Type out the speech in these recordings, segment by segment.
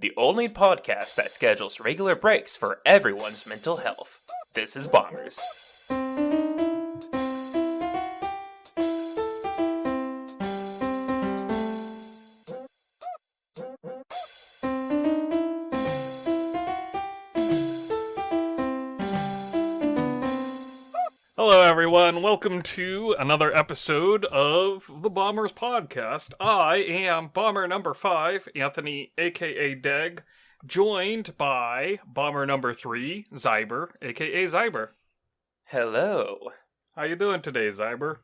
the only podcast that schedules regular breaks for everyone's mental health. This is Bombers. Hello, everyone. Welcome to another episode of the Bombers Podcast. I am Bomber number 5, Anthony, aka Deg, joined by Bomber number 3, Xiber, aka Xiber. Hello. How you doing today, Xiber?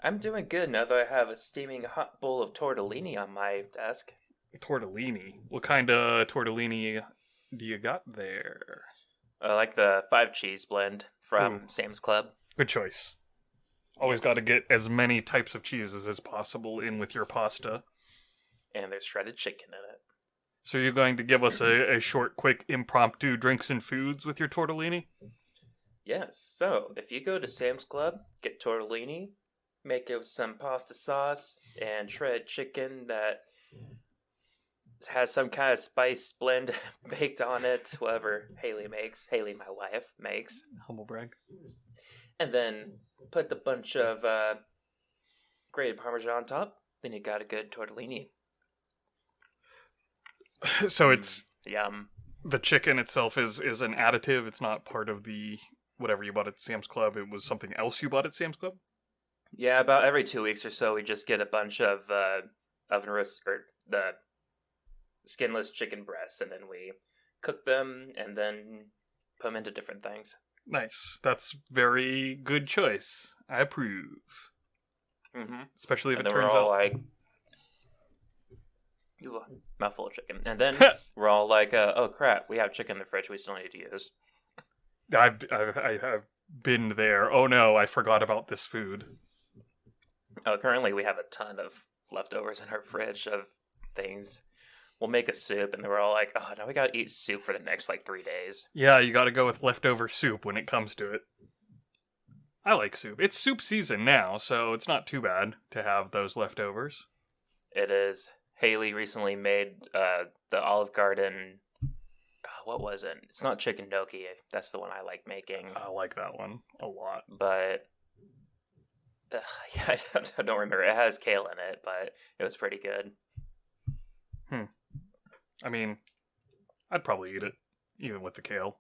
I'm doing good now that I have a steaming hot bowl of tortellini on my desk. Tortellini? What kind of tortellini do you got there? I like the 5-cheese blend from Sam's Club. Good choice. Always got to get as many types of cheeses as possible in with your pasta. And there's shredded chicken in it. So you're going to give us a short, quick, impromptu drinks and foods with your tortellini? Yes, so if you go to Sam's Club, get tortellini, make it with some pasta sauce and shredded chicken that has some kind of spice blend baked on it, whatever Haley, my wife, makes. Humble brag. And then put a bunch of grated Parmesan on top, then you got a good tortellini. So it's... Yum. The chicken itself is an additive. It's not part of the whatever you bought at Sam's Club. It was something else you bought at Sam's Club? Yeah, about every 2 weeks or so, we just get a bunch of oven roast, or the skinless chicken breasts, and then we cook them and then put them into different things. Nice. That's very good choice. I approve. Mm-hmm. Especially if and it then turns we're all out like, mouthful of chicken. And then we're all like, oh crap, we have chicken in the fridge we still need to use. I have been there. Oh no, I forgot about this food. Oh, currently we have a ton of leftovers in our fridge of things. We'll make a soup, and then we're all like, oh, now we gotta eat soup for the next, 3 days. Yeah, you gotta go with leftover soup when it comes to it. I like soup. It's soup season now, so it's not too bad to have those leftovers. It is. Haley recently made the Olive Garden... what was it? It's not chicken gnocchi. That's the one I like making. I like that one a lot. But... yeah, I don't remember. It has kale in it, but it was pretty good. I mean, I'd probably eat it, even with the kale.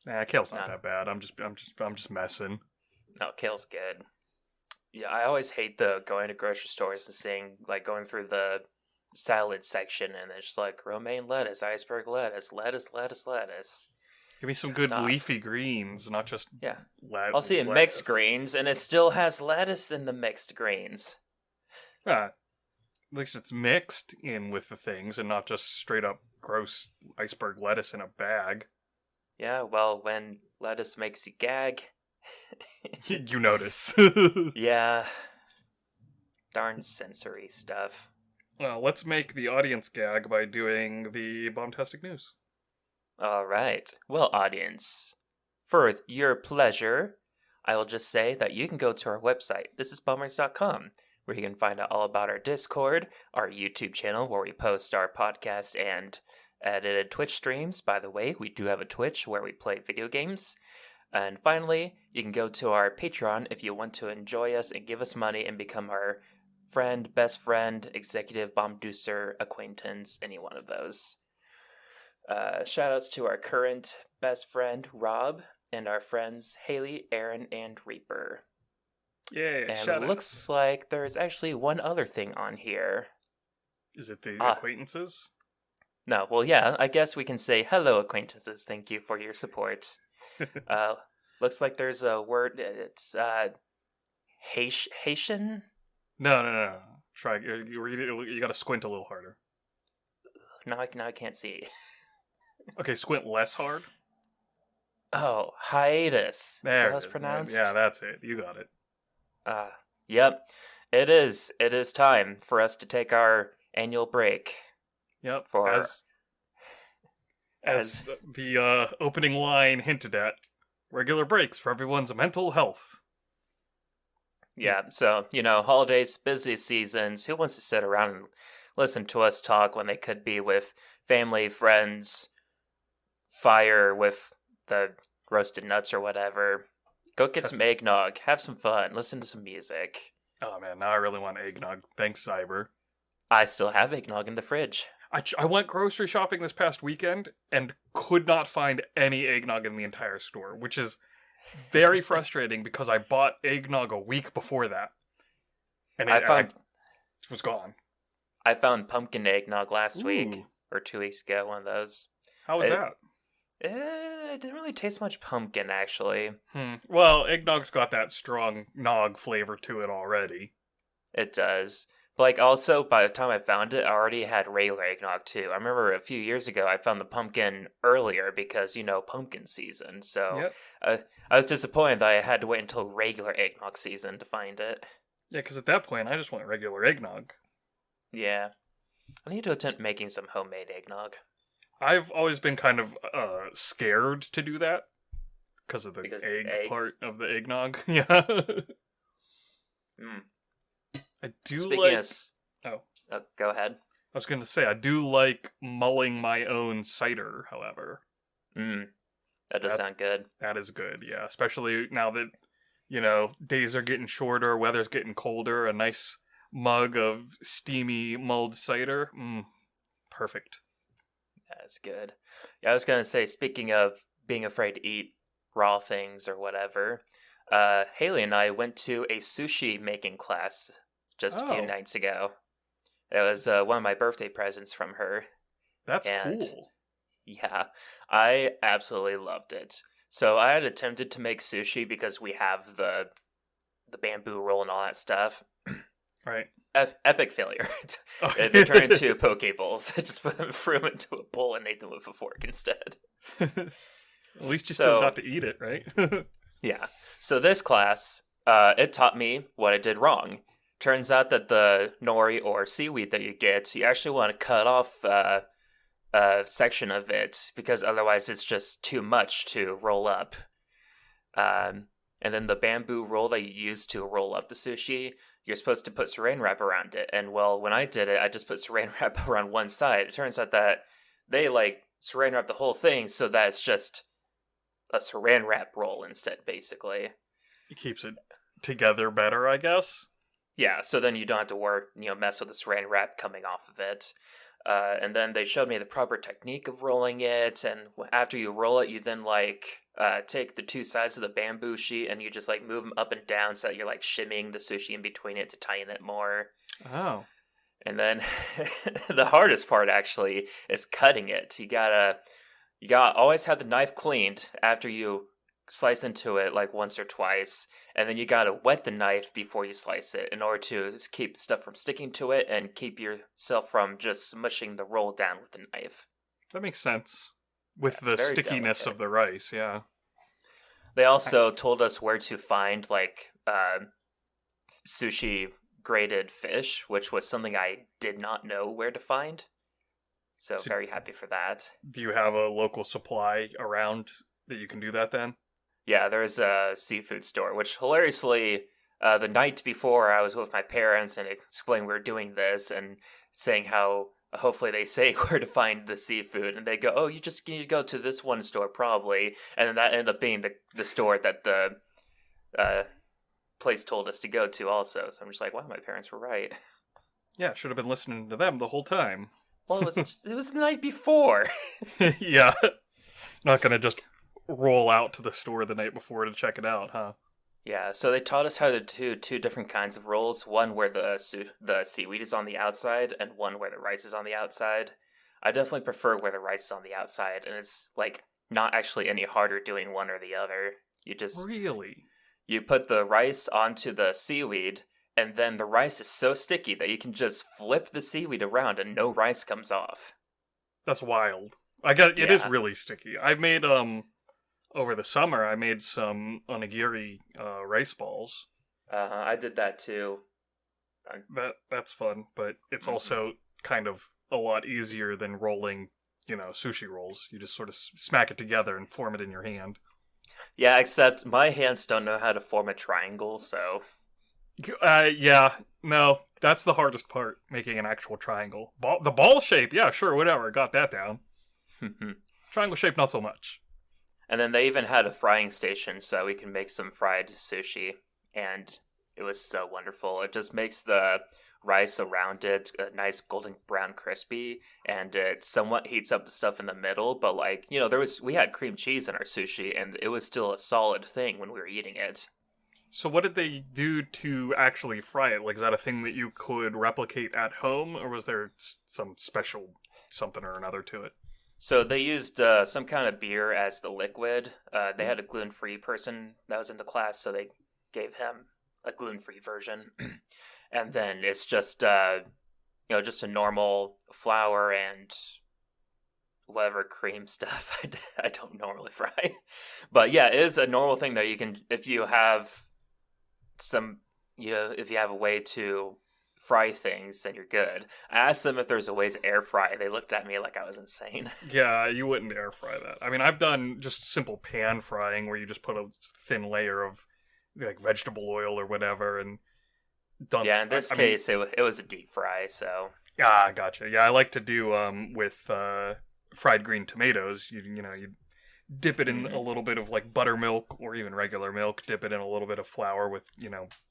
Nah, kale's not that bad. I'm just messing. No, kale's good. Yeah, I always hate going to grocery stores and seeing, going through the salad section, and it's just romaine lettuce, iceberg lettuce. Give me some good leafy greens, not just I'll see mixed greens, and it still has lettuce in the mixed greens. At least it's mixed in with the things and not just straight up gross iceberg lettuce in a bag. Yeah, well, when lettuce makes you gag... You notice. Yeah. Darn sensory stuff. Well, let's make the audience gag by doing the bombastic news. Alright. Well, audience, for your pleasure, I will just say that you can go to our website, thisisbummers.com, where you can find out all about our Discord, our YouTube channel, where we post our podcast and edited Twitch streams. By the way, we do have a Twitch where we play video games. And finally, you can go to our Patreon if you want to enjoy us and give us money and become our friend, best friend, executive, bomb-deucer, acquaintance, any one of those. Shoutouts to our current best friend, Rob, and our friends, Haley, Aaron, and Reaper. Yeah, and it looks like there's actually one other thing on here. Is it the acquaintances? No, well, yeah, I guess we can say hello, acquaintances. Thank you for your support. Looks like there's a word. It's Haitian. No. Try. You read it. You got to squint a little harder. Now I can't see. Okay, squint less hard. Oh, hiatus. There is that how it's pronounced? Yeah, that's it. You got it. Yep. It is. It is time for us to take our annual break. Yep. For as the opening line hinted at, regular breaks for everyone's mental health. Yeah, so, holidays, busy seasons, who wants to sit around and listen to us talk when they could be with family, friends, fire with the roasted nuts or whatever. Go get some eggnog, have some fun, listen to some music. Oh man, now I really want eggnog. Thanks, Xiber. I still have eggnog in the fridge. I went grocery shopping this past weekend and could not find any eggnog in the entire store, which is very frustrating because I bought eggnog a week before that. And it was gone. I found pumpkin eggnog last week, or 2 weeks ago, one of those. How was that? It didn't really taste much pumpkin, actually. Well, eggnog's got that strong nog flavor to it already. It does. But, like, also, by the time I found it, I already had regular eggnog, too. I remember a few years ago, I found the pumpkin earlier because, pumpkin season. So, I was disappointed that I had to wait until regular eggnog season to find it. Yeah, because at that point, I just want regular eggnog. Yeah. I need to attempt making some homemade eggnog. I've always been kind of scared to do that because of the egg part of the eggnog. Yeah. I do go ahead. I was going to say, I do like mulling my own cider, however. That does sound good. That is good, yeah. Especially now that, days are getting shorter, weather's getting colder, a nice mug of steamy mulled cider. Perfect. That's good. Yeah, I was going to say, speaking of being afraid to eat raw things or whatever, Haley and I went to a sushi making class just a few nights ago. It was one of my birthday presents from her. That's cool. Yeah, I absolutely loved it. So I had attempted to make sushi because we have the bamboo roll and all that stuff. Right. Epic failure. They turned into poke bowls. I just threw them into a bowl and ate them with a fork instead. At least you still got to eat it, right? Yeah. So this class, it taught me what I did wrong. Turns out that the nori or seaweed that you get, you actually want to cut off a section of it because otherwise it's just too much to roll up. And then the bamboo roll that you use to roll up the sushi, you're supposed to put saran wrap around it. And well, when I did it, I just put saran wrap around one side. It turns out that they saran wrap the whole thing, so that it's just a saran wrap roll instead, basically. It keeps it together better, I guess. Yeah, so then you don't have to mess with the saran wrap coming off of it. And then they showed me the proper technique of rolling it, and after you roll it, you then take the two sides of the bamboo sheet and you just move them up and down so that you're shimmying the sushi in between it to tighten it more. Oh. And then the hardest part actually is cutting it. You gotta always have the knife cleaned after you slice into it once or twice, and then you gotta wet the knife before you slice it in order to keep stuff from sticking to it and keep yourself from just smushing the roll down with the knife. That makes sense. With the stickiness delicate of the rice, yeah. They also told us where to find sushi graded fish, which was something I did not know where to find. So very happy for that. Do you have a local supply around that you can do that then? Yeah, there's a seafood store, which hilariously, the night before I was with my parents and explaining we were doing this and saying how hopefully they say where to find the seafood, and they go, oh, you just need to go to this one store probably, and then that ended up being the store that the place told us to go to also. So I'm just like, wow, my parents were right. Yeah, should have been listening to them the whole time. Well, it was the night before. Yeah. Not gonna just roll out to the store the night before to check it out, huh? Yeah, so they taught us how to do two different kinds of rolls. One where the seaweed is on the outside, and one where the rice is on the outside. I definitely prefer where the rice is on the outside, and it's not actually any harder doing one or the other. You just really you put the rice onto the seaweed, and then the rice is so sticky that you can just flip the seaweed around and no rice comes off. That's wild. It is really sticky. I made over the summer, I made some onigiri rice balls. I did that too. That's fun, but it's also kind of a lot easier than rolling, sushi rolls. You just sort of smack it together and form it in your hand. Yeah, except my hands don't know how to form a triangle, so Yeah, no, that's the hardest part, making an actual triangle. The ball shape, yeah, sure, whatever, got that down. Triangle shape, not so much. And then they even had a frying station so we can make some fried sushi. And it was so wonderful. It just makes the rice around it a nice golden brown crispy, and it somewhat heats up the stuff in the middle, but like, we had cream cheese in our sushi and it was still a solid thing when we were eating it. So what did they do to actually fry it? Like, is that a thing that you could replicate at home, or was there some special something or another to it? So they used some kind of beer as the liquid. They had a gluten-free person that was in the class, so they gave him a gluten-free version. And then it's just just a normal flour and whatever cream stuff I don't normally fry. But yeah, it is a normal thing that you can, if you have if you have a way to fry things, then you're good. I asked them if there's a way to air fry. They looked at me like I was insane. Yeah, you wouldn't air fry that. I mean, I've done just simple pan frying where you just put a thin layer of like vegetable oil or whatever and done. Yeah, in this case, it was a deep fry, so. Ah, gotcha. Yeah, I like to do with fried green tomatoes. You dip it in a little bit of like buttermilk or even regular milk, dip it in a little bit of flour with,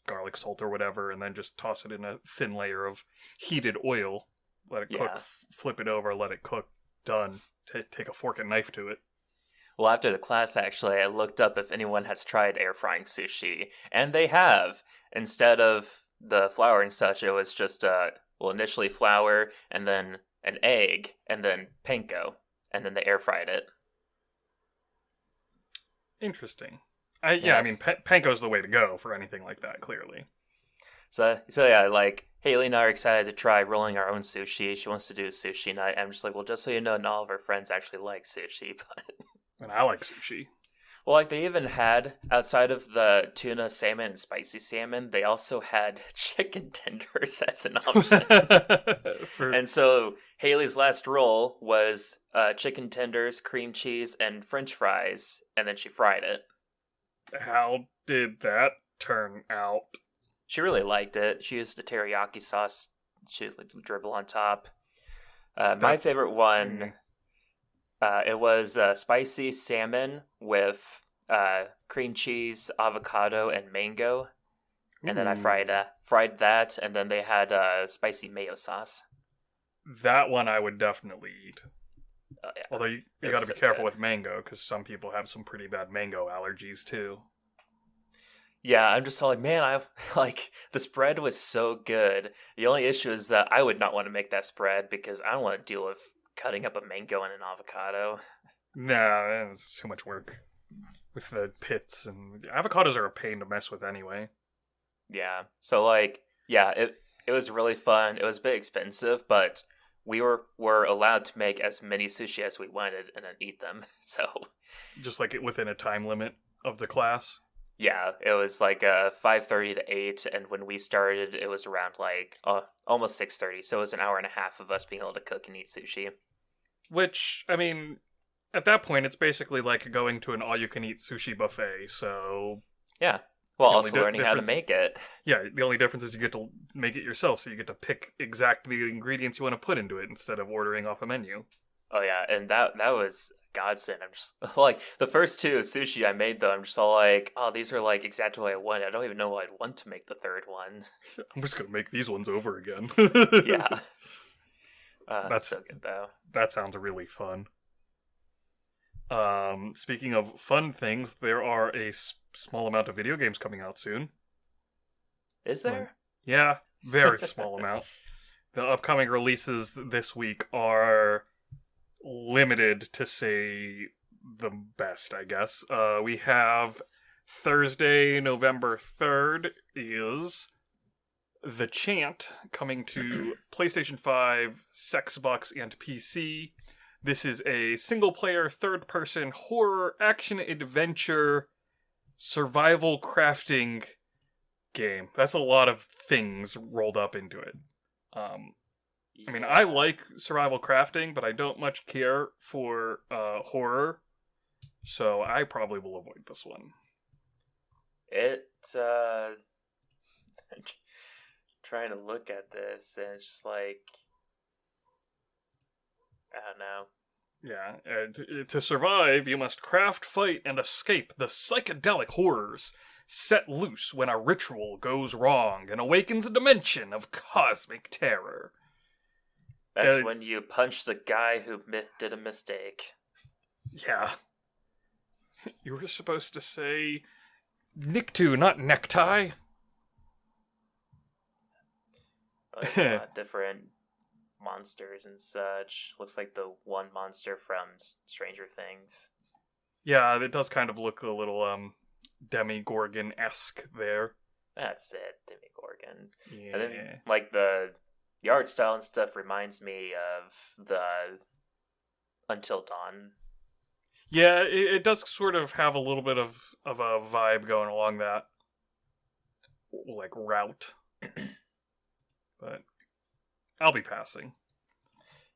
garlic salt or whatever, and then just toss it in a thin layer of heated oil. Let it cook, flip it over, let it cook, done. Take a fork and knife to it. Well, after the class, actually, I looked up if anyone has tried air frying sushi, and they have. Instead of the flour and such, it was just, initially flour, and then an egg, and then panko, and then they air fried it. Interesting. I mean, panko's the way to go for anything like that, clearly. So yeah, like, Haley and I are excited to try rolling our own sushi. She wants to do a sushi night. I'm just like, well, just so you know, not all of our friends actually like sushi, but... And I like sushi. Well, like, they even had, outside of the tuna, salmon, and spicy salmon, they also had chicken tenders as an option. And so Haley's last roll was chicken tenders, cream cheese, and French fries, and then she fried it. How did that turn out? She really liked it. She used a teriyaki sauce. She would dribble on top. My favorite one, it was spicy salmon with cream cheese, avocado, and mango. And then I fried that, and then they had spicy mayo sauce. That one I would definitely eat. Oh, yeah. Although you got to be careful with mango, because some people have some pretty bad mango allergies too. Yeah, I'm just all like, man, the spread was so good. The only issue is that I would not want to make that spread because I don't want to deal with cutting up a mango and an avocado. Nah, it's too much work with the pits, and avocados are a pain to mess with anyway. Yeah, so it was really fun. It was a bit expensive, but we were allowed to make as many sushi as we wanted and then eat them. So just like within a time limit of the class. Yeah, it was like 5:30 to 8, and when we started, it was around almost 6:30. So it was an hour and a half of us being able to cook and eat sushi. Which, I mean, at that point, it's basically like going to an all-you-can-eat sushi buffet. So yeah, well, also learning how to make it. Yeah, the only difference is you get to make it yourself, so you get to pick exactly the ingredients you want to put into it instead of ordering off a menu. Oh yeah, and that was godsend. I'm just like, the first two sushi I made though, I'm just all like, oh, these are like exactly what I wanted. I don't even know what I'd want to make the third one. I'm just gonna make these ones over again. Yeah. That's so good though. That sounds really fun. Speaking of fun things, there are a small amount of video games coming out soon. Is there? Yeah, very small amount. The upcoming releases this week are limited, to say the best, I guess. We have Thursday, November 3rd is The Chant, coming to PlayStation 5, Xbox, and PC. This is a single-player, third-person horror, action-adventure, survival crafting game. That's a lot of things rolled up into it. I mean, I like survival crafting, but I don't much care for horror, so I probably will avoid this one. Trying to look at this, and it's just like, I don't know. Yeah, to survive, you must craft, fight, and escape the psychedelic horrors set loose when a ritual goes wrong and awakens a dimension of cosmic terror. That's when you punch the guy who did a mistake. Yeah. You were supposed to say Nictu, not necktie. Like a lot of different monsters and such. Looks like the one monster from Stranger Things. Yeah, it does kind of look a little Demigorgon-esque there. That's it, Demigorgon. Yeah. And then, like, the art style and stuff reminds me of the Until Dawn. Yeah, it does sort of have a little bit of a vibe going along that, like, route. But I'll be passing.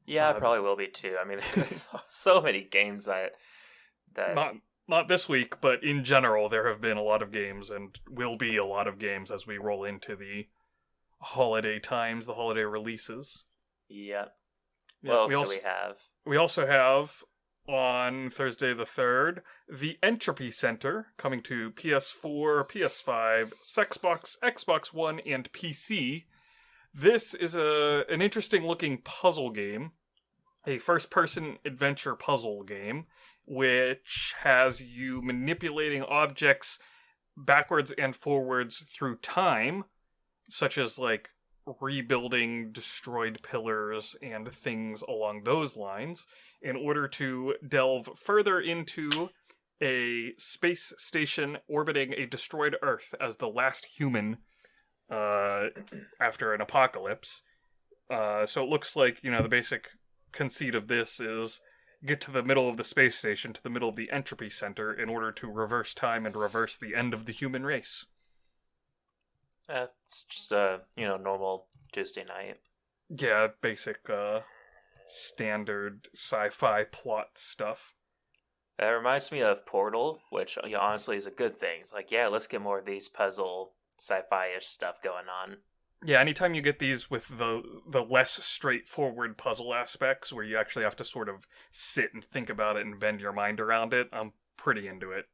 Yeah, I probably will be too. I mean, there's so many games that not this week, but in general, there have been a lot of games, and will be a lot of games as we roll into the holiday times, the holiday releases. Yep. Yeah, what else do we have? We also have, on Thursday the 3rd, the Entropy Centre, coming to PS4, PS5, Xbox One, and PC. This is an interesting-looking puzzle game, a first-person adventure puzzle game, which has you manipulating objects backwards and forwards through time, such as, like, rebuilding destroyed pillars and things along those lines, in order to delve further into a space station orbiting a destroyed Earth as the last human after an apocalypse. So it looks like, the basic conceit of this is get to the middle of the space station, to the middle of the Entropy Center, in order to reverse time and reverse the end of the human race. It's just a, normal Tuesday night. Yeah, basic, standard sci-fi plot stuff. That reminds me of Portal, which honestly is a good thing. It's like, yeah, let's get more of these puzzle sci-fi-ish stuff going on. Yeah, anytime you get these with the less straightforward puzzle aspects, where you actually have to sort of sit and think about it and bend your mind around it, I'm pretty into it.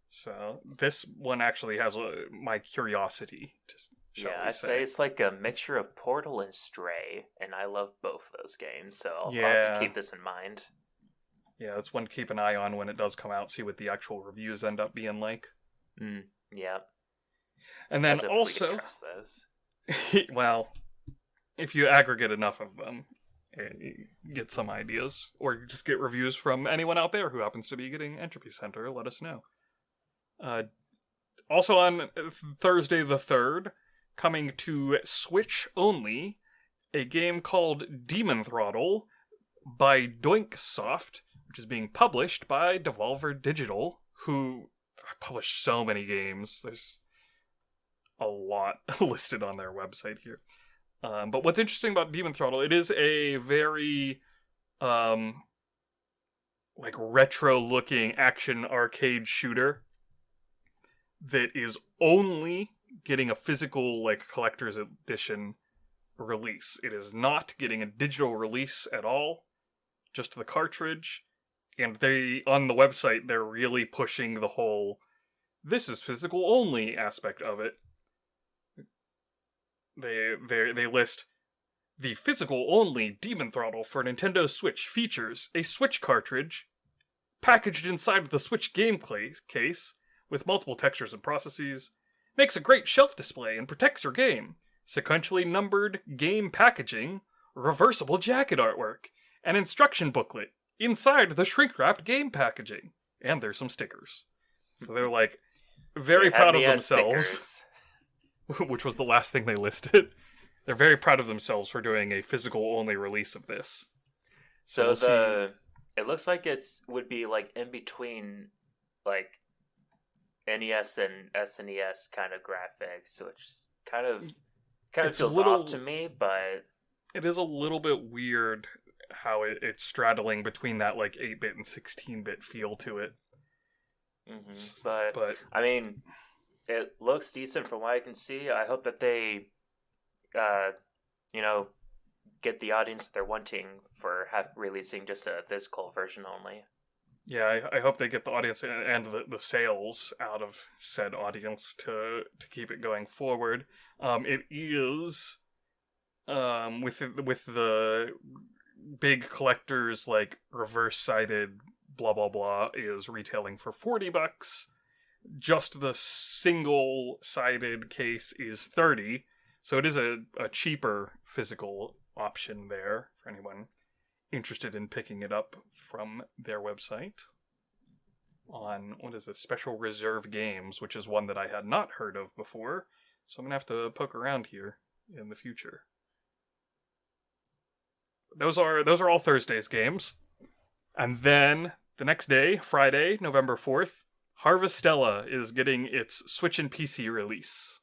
So this one actually has my curiosity. I'd say it's like a mixture of Portal and Stray, and I love both those games, so I'll have to keep this in mind. Yeah, that's one to keep an eye on when it does come out, see what the actual reviews end up being like. Yeah. And then also, we can trust those. Well, if you aggregate enough of them, you get some ideas, or you just get reviews from anyone out there who happens to be getting Entropy Center, let us know. Also on Thursday the 3rd, coming to Switch only, a game called Demon Throttle by Doinksoft, which is being published by Devolver Digital, who publish so many games. There's a lot listed on their website here. But what's interesting about Demon Throttle, it is a very retro-looking action arcade shooter that is only getting a physical, collector's edition release. It is not getting a digital release at all, just the cartridge. And on the website, they're really pushing the whole, this is physical only aspect of it. They list the physical only Demon Throttle for Nintendo Switch features a Switch cartridge packaged inside of the Switch game case with multiple textures and processes, makes a great shelf display and protects your game, sequentially numbered game packaging, reversible jacket artwork, an instruction booklet inside the shrink-wrapped game packaging, and there's some stickers. So they're very proud of themselves. Which was the last thing they listed. They're very proud of themselves for doing a physical-only release of this. So it looks like would be in between NES and SNES kind of graphics, which kind of feels off to me, but it is a little bit weird how it's straddling between that 8-bit and 16-bit feel to it. But I mean, it looks decent from what I can see. I hope that they, uh, you know, get the audience that they're wanting for releasing just a physical version only. Yeah, I hope they get the audience and the sales out of said audience to keep it going forward. It is with the big collectors like reverse sided blah blah blah is retailing for $40. Just the single sided case is $30, so it is a cheaper physical option there for anyone interested in picking it up from their website on, what is it, Special Reserve Games, which is one that I had not heard of before, so I'm gonna have to poke around here in the future. Those are all Thursday's games. And then the next day, Friday, November 4th, Harvestella is getting its Switch and PC release.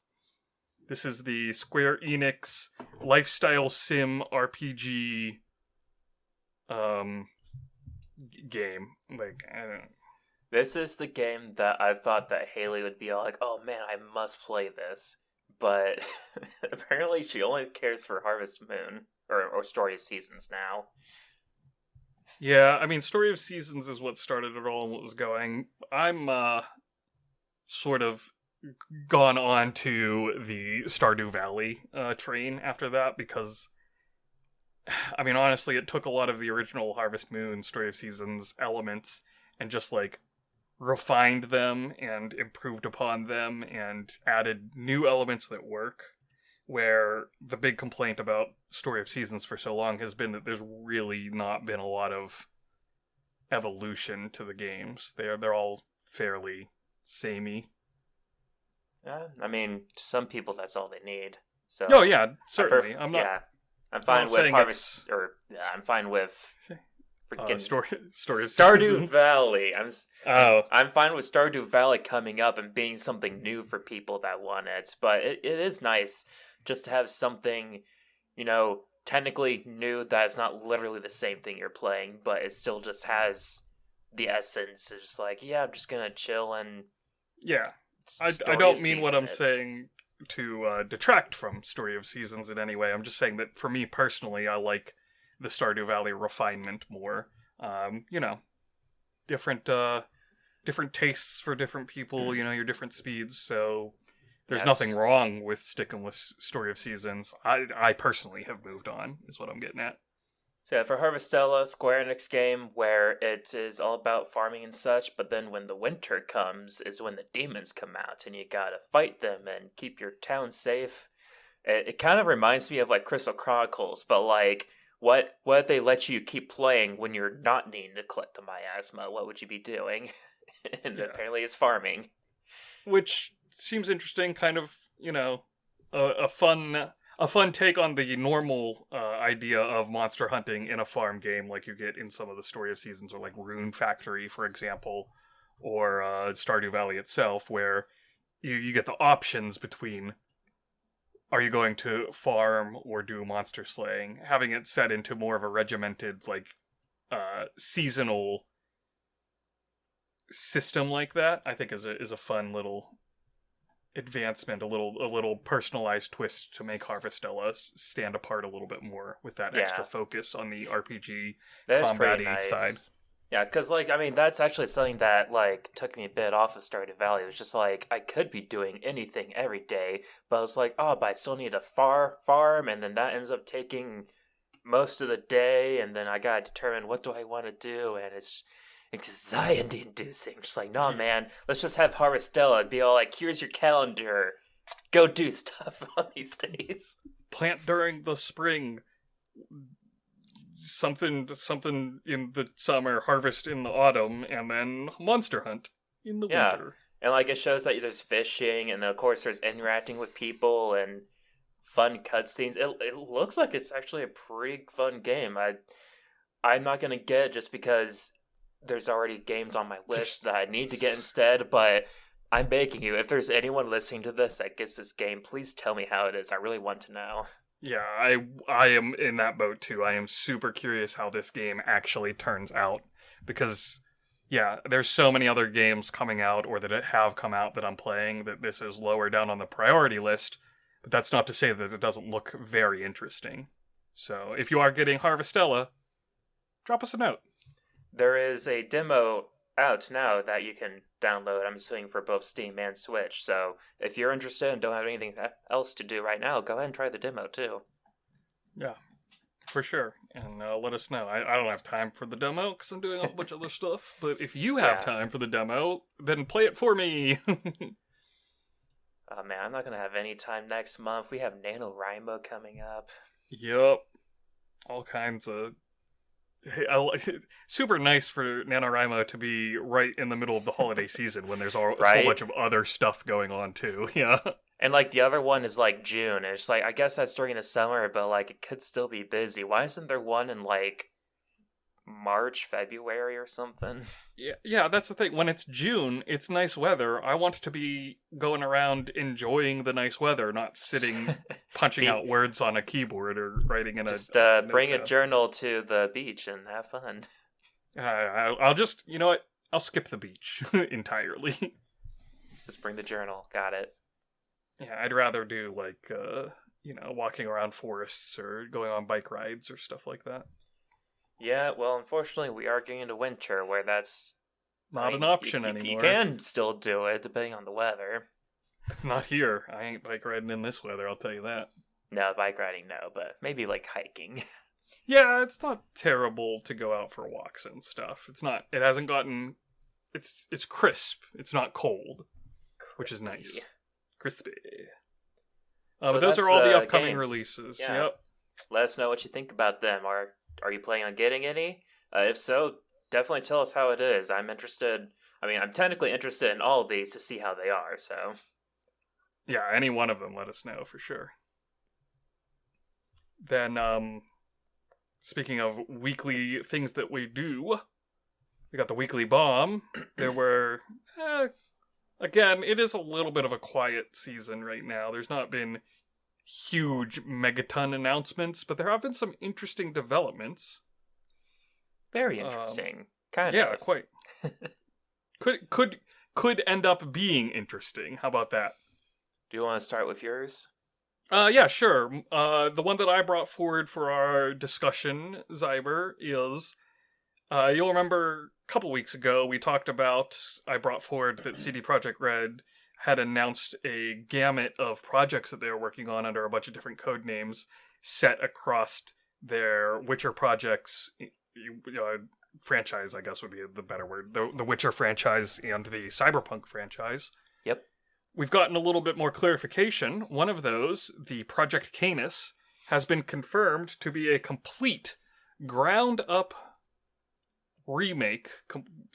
This is the Square Enix lifestyle sim RPG game. Like, I don't know. This is the game that I thought that Haley would be all like, oh man, I must play this. But apparently she only cares for Harvest Moon, or Story of Seasons now. Yeah, I mean, Story of Seasons is what started it all and what was going. I'm sort of gone on to the Stardew Valley train after that, because, I mean, honestly, it took a lot of the original Harvest Moon Story of Seasons elements and just, like, refined them and improved upon them and added new elements that work, where the big complaint about Story of Seasons for so long has been that there's really not been a lot of evolution to the games. They're all fairly samey. I mean, to some people that's all they need. So Oh yeah, certainly. I'm fine with Harvest, or I'm fine with freaking story of Stardew Seasons. Valley. I'm fine with Stardew Valley coming up and being something new for people that want it. But it is nice just to have something, technically new that's not literally the same thing you're playing, but it still just has the essence. It's just like, yeah, I'm just gonna chill and I don't mean what I'm saying to detract from Story of Seasons in any way. I'm just saying that for me personally, I like the Stardew Valley refinement more. Different tastes for different people, your different speeds, so there's nothing wrong with sticking with Story of Seasons. I personally have moved on, is what I'm getting at. So yeah, for Harvestella, Square Enix game where it is all about farming and such, but then when the winter comes is when the demons come out and you gotta fight them and keep your town safe. It kind of reminds me of like Crystal Chronicles, but like what if they let you keep playing when you're not needing to collect the miasma? What would you be doing? And apparently it's farming. Which seems interesting, kind of, a fun take on the normal idea of monster hunting in a farm game like you get in some of the Story of Seasons, or like Rune Factory, for example, or Stardew Valley itself, where you get the options between, are you going to farm or do monster slaying? Having it set into more of a regimented, like, seasonal system like that, I think is a fun little advancement, a little personalized twist to make Harvestella stand apart a little bit more with that extra focus on the RPG combat-y side. Yeah, because, that's actually something that, took me a bit off of Stardew Valley. It was just, I could be doing anything every day, but I was like, but I still need to farm, and then that ends up taking most of the day, and then I gotta determine what do I want to do, and it's anxiety-inducing. Just like, no, man, let's just have Harvestella and be all like, here's your calendar. Go do stuff on these days. Plant during the spring. Something in the summer, harvest in the autumn, and then monster hunt in the winter. And it shows that there's fishing, and of course there's interacting with people and fun cutscenes. It looks like it's actually a pretty fun game. I'm not gonna get it just because there's already games on my list that I need to get instead, but I'm begging you, if there's anyone listening to this that gets this game, please tell me how it is. I really want to know. Yeah, I am in that boat too. I am super curious how this game actually turns out, because Yeah, there's so many other games coming out or that have come out that I'm playing that this is lower down on the priority list, but that's not to say that it doesn't look very interesting. So if you are getting Harvestella, drop us a note. There is a demo out now that you can download, I'm assuming, for both Steam and Switch. So if you're interested and don't have anything else to do right now, go ahead and try the demo too. Yeah, for sure. And let us know. I don't have time for the demo because I'm doing a whole bunch of other stuff. But if you have time for the demo, then play it for me. Oh man, I'm not going to have any time next month. We have NaNoWriMo coming up. Yep. All kinds of... super nice for NaNoWriMo to be right in the middle of the holiday season when there's a whole bunch of other stuff going on too. Yeah. And like the other one is like June. It's like, I guess that's during the summer, but like it could still be busy. Why isn't there one in like March, February or something? Yeah, that's the thing. When it's June, it's nice weather. I want to be going around enjoying the nice weather, not sitting punching out words on a keyboard or writing in just bring a journal to the beach and have fun. I'll just, you know what? I'll skip the beach entirely. Just bring the journal. Got it. Yeah, I'd rather do like, walking around forests or going on bike rides or stuff like that. Yeah, well, unfortunately, we are getting into winter where that's not an option anymore. You can still do it, depending on the weather. Not here. I ain't bike riding in this weather, I'll tell you that. No, bike riding, no, but maybe like hiking. Yeah, it's not terrible to go out for walks and stuff. It's not. It hasn't gotten. It's crisp. It's not cold, which is nice. Crispy. So but those are all the upcoming games. Releases. Yeah. Yep. Let us know what you think about them. Are you planning on getting any? If so, definitely tell us how it is. I'm interested. I mean, I'm technically interested in all of these to see how they are, so. Yeah, any one of them, let us know for sure. Then, speaking of weekly things that we do, we got the weekly bomb. There were, again, it is a little bit of a quiet season right now. There's not been huge megaton announcements, but there have been some interesting developments. Very interesting. Kind of. Yeah, quite. Could end up being interesting. How about that? Do you want to start with yours? Yeah, sure. The one that I brought forward for our discussion, Xiber, is you'll remember a couple weeks ago we talked about, I brought forward that CD Projekt Red had announced a gamut of projects that they were working on under a bunch of different code names set across their Witcher projects, franchise, I guess would be the better word, the Witcher franchise and the Cyberpunk franchise. Yep. We've gotten a little bit more clarification. One of those, the Project Canis, has been confirmed to be a complete, ground-up remake,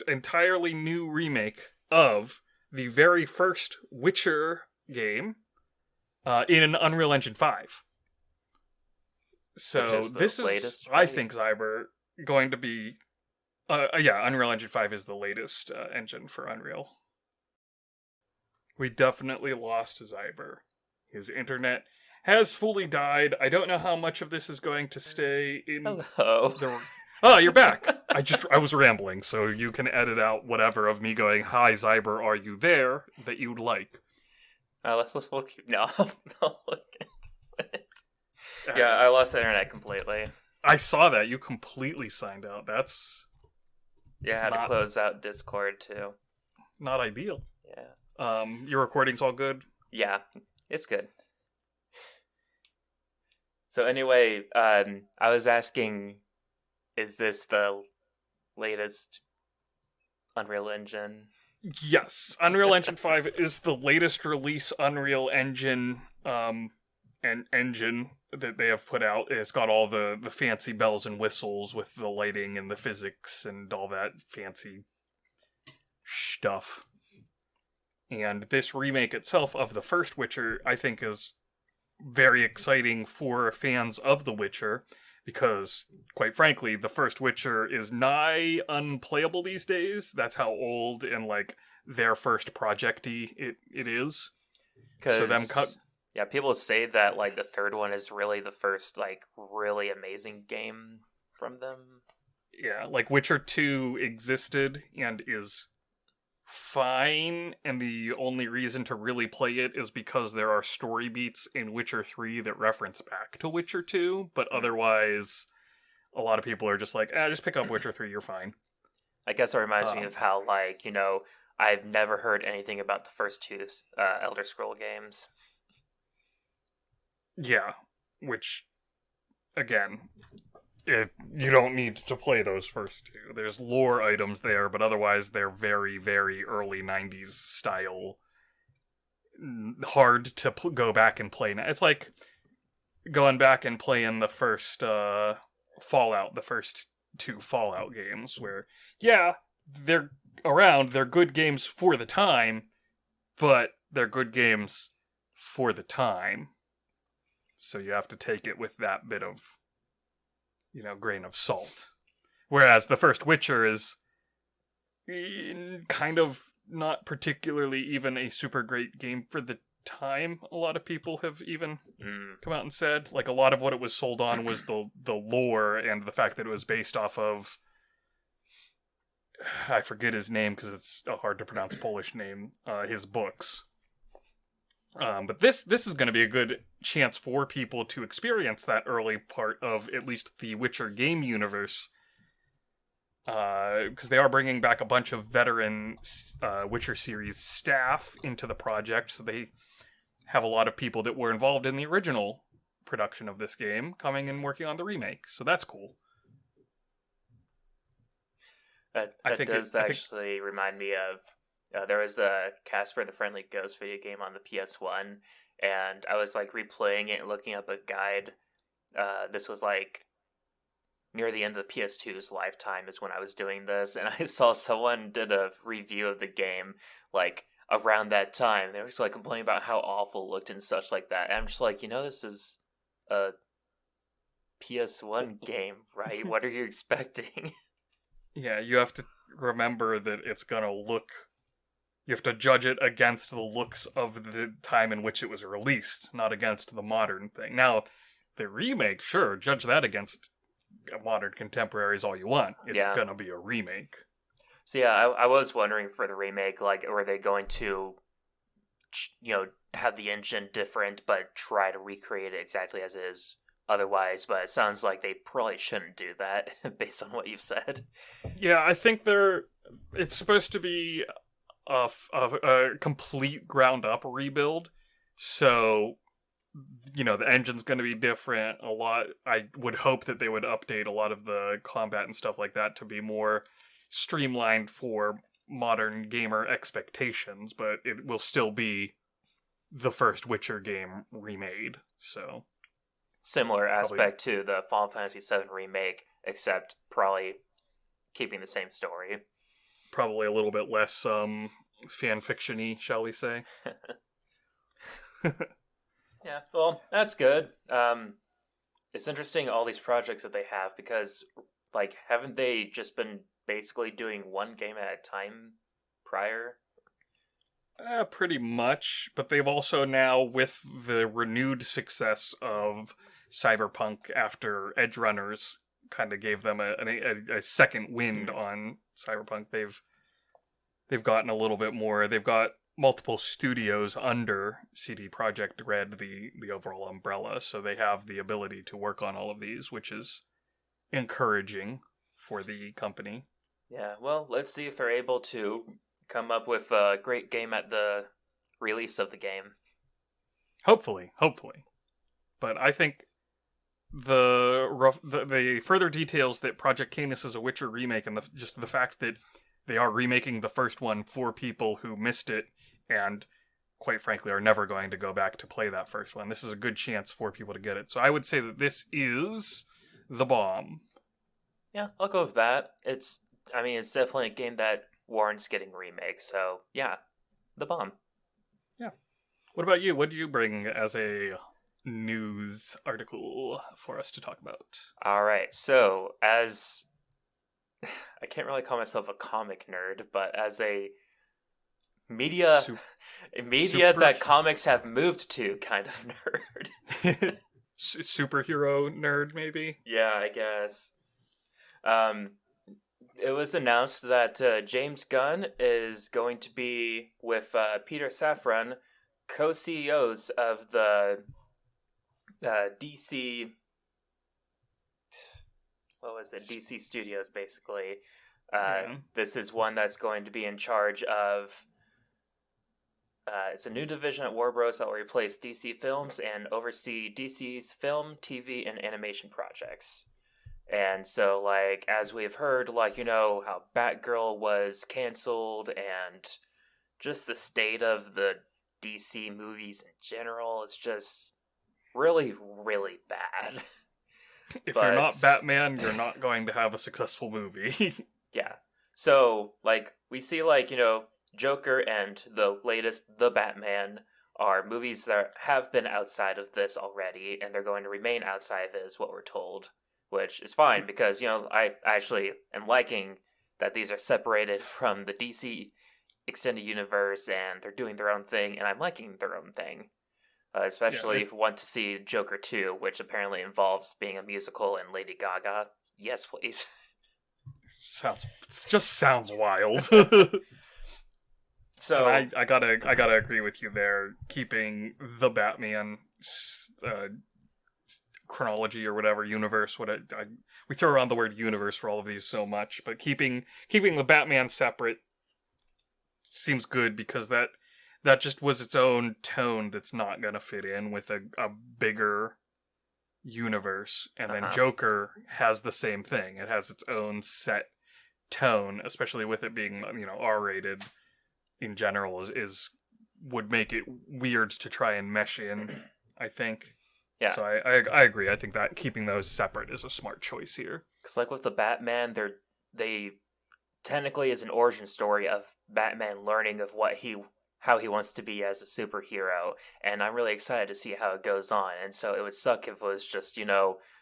entirely new remake of the very first Witcher game in an Unreal Engine 5. So this is, I think, Xiber, going to be... Unreal Engine 5 is the latest engine for Unreal. We definitely lost Xiber. His internet has fully died. I don't know how much of this is going to stay in... Hello. Oh, you're back. I was rambling, so you can edit out whatever of me going, "Hi, Xiber, are you there?" that you'd like. No, look into it. Yeah, I lost the internet completely. I saw that. You completely signed out. That's... Yeah, I had to close out Discord, too. Not ideal. Yeah. Your recording's all good? Yeah, it's good. So anyway, I was asking, is this the latest Unreal Engine? Yes, Unreal Engine 5 is the latest release Unreal Engine engine that they have put out. It's got all the fancy bells and whistles with the lighting and the physics and all that fancy stuff. And this remake itself of the first Witcher, I think, is very exciting for fans of The Witcher, because, quite frankly, the first Witcher is nigh unplayable these days. That's how old and, like, their first project-y it is. So them yeah, people say that, like, the third one is really the first, like, really amazing game from them. Yeah, like Witcher 2 existed and is fine, and the only reason to really play it is because there are story beats in Witcher 3 that reference back to Witcher 2, but otherwise, a lot of people are just like, just pick up Witcher 3, you're fine. I guess it reminds me of how, like, I've never heard anything about the first two Elder Scroll games. Yeah, which, again, you don't need to play those first two. There's lore items there, but otherwise they're very, very early 90s style. Hard to go back and play now. It's like going back and playing the first Fallout, the first two Fallout games, where, yeah, they're around, they're good games for the time, but they're good games for the time. So you have to take it with that bit of, grain of salt. Whereas the first Witcher is kind of not particularly even a super great game for the time. A lot of people have even come out and said, like, a lot of what it was sold on was the lore and the fact that it was based off of, I forget his name because it's a hard to pronounce Polish name, his books. But this is going to be a good chance for people to experience that early part of at least the Witcher game universe, because they are bringing back a bunch of veteran Witcher series staff into the project, so they have a lot of people that were involved in the original production of this game coming and working on the remake, so that's cool. That does actually remind me of there was the Casper the Friendly Ghost video game on the PS1, and I was like replaying it and looking up a guide. This was like near the end of the PS2's lifetime is when I was doing this, and I saw someone did a review of the game like around that time. They were just like complaining about how awful it looked and such like that. And I'm just like, this is a PS1 game, right? What are you expecting? Yeah, you have to remember that it's gonna look... You have to judge it against the looks of the time in which it was released, not against the modern thing. Now, the remake, sure, judge that against modern contemporaries all you want. It's gonna be a remake. So yeah, I was wondering for the remake, like, were they going to, have the engine different, but try to recreate it exactly as it is otherwise? But it sounds like they probably shouldn't do that, based on what you've said. Yeah, I think it's supposed to be a complete ground-up rebuild, so, the engine's going to be different a lot. I would hope that they would update a lot of the combat and stuff like that to be more streamlined for modern gamer expectations, but it will still be the first Witcher game remade, so... Similar aspect to the Final Fantasy VII remake, except probably keeping the same story. Probably a little bit less fan fiction-y, shall we say. Yeah, well, that's good. It's interesting all these projects that they have, because, like, haven't they just been basically doing one game at a time prior? Pretty much, but they've also now, with the renewed success of Cyberpunk after Edge Runners kind of gave them a second wind on Cyberpunk, they've gotten a little bit more. They've got multiple studios under CD Projekt Red, the overall umbrella, so they have the ability to work on all of these, which is encouraging for the company. Yeah, well, let's see if they're able to come up with a great game at the release of the game. Hopefully. But I think the further details that Project Canis is a Witcher remake, and just the fact that they are remaking the first one for people who missed it and, quite frankly, are never going to go back to play that first one. This is a good chance for people to get it. So I would say that this is the bomb. Yeah, I'll go with that. It's definitely a game that warrants getting remake. So yeah, the bomb. Yeah. What about you? What do you bring as a news article for us to talk about? All right. So as I can't really call myself a comic nerd, but as a media that comics have moved to kind of nerd. Superhero nerd, maybe? Yeah, I guess. it was announced that James Gunn is going to be with Peter Safran, co-CEOs of the DC. What was it? DC Studios, basically. This is one that's going to be in charge of. It's a new division at Warner Bros. That will replace DC Films and oversee DC's film, TV, and animation projects. And so, like, as we've heard, like, how Batgirl was canceled and just the state of the DC movies in general is just really, really bad. If you're not Batman, you're not going to have a successful movie. Yeah. So, like, we see, like, Joker and the latest The Batman are movies that have been outside of this already, and they're going to remain outside of it, is what we're told. Which is fine, because, I actually am liking that these are separated from the DC extended universe, and they're doing their own thing, and I'm liking their own thing. Especially if you want to see Joker 2, which apparently involves being a musical and Lady Gaga. Yes, please. Just sounds wild. So I gotta agree with you there. Keeping the Batman chronology or whatever universe, we throw around the word universe for all of these so much, but keeping the Batman separate seems good, because that just was its own tone that's not gonna fit in with a bigger universe. And then Joker has the same thing. It has its own set tone, especially with it being R-rated in general is would make it weird to try and mesh in, I think. Yeah. So I agree. I think that keeping those separate is a smart choice here. Because, like, with the Batman, they technically is an origin story of Batman learning of how he wants to be as a superhero, and I'm really excited to see how it goes on. And so it would suck if it was just,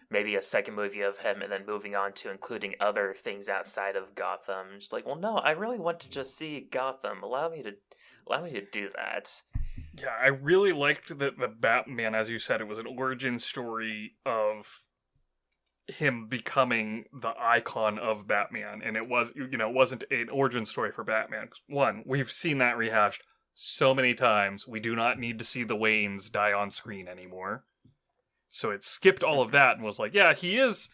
maybe a second movie of him and then moving on to including other things outside of Gotham. Just like, well, no, I really want to just see Gotham. Allow me to do that. Yeah, I really liked that the Batman, as you said, it was an origin story of him becoming the icon of Batman, and it wasn't an origin story for Batman. One, we've seen that rehashed so many times. We do not need to see the Waynes die on screen anymore. So it skipped all of that and was like, yeah, he is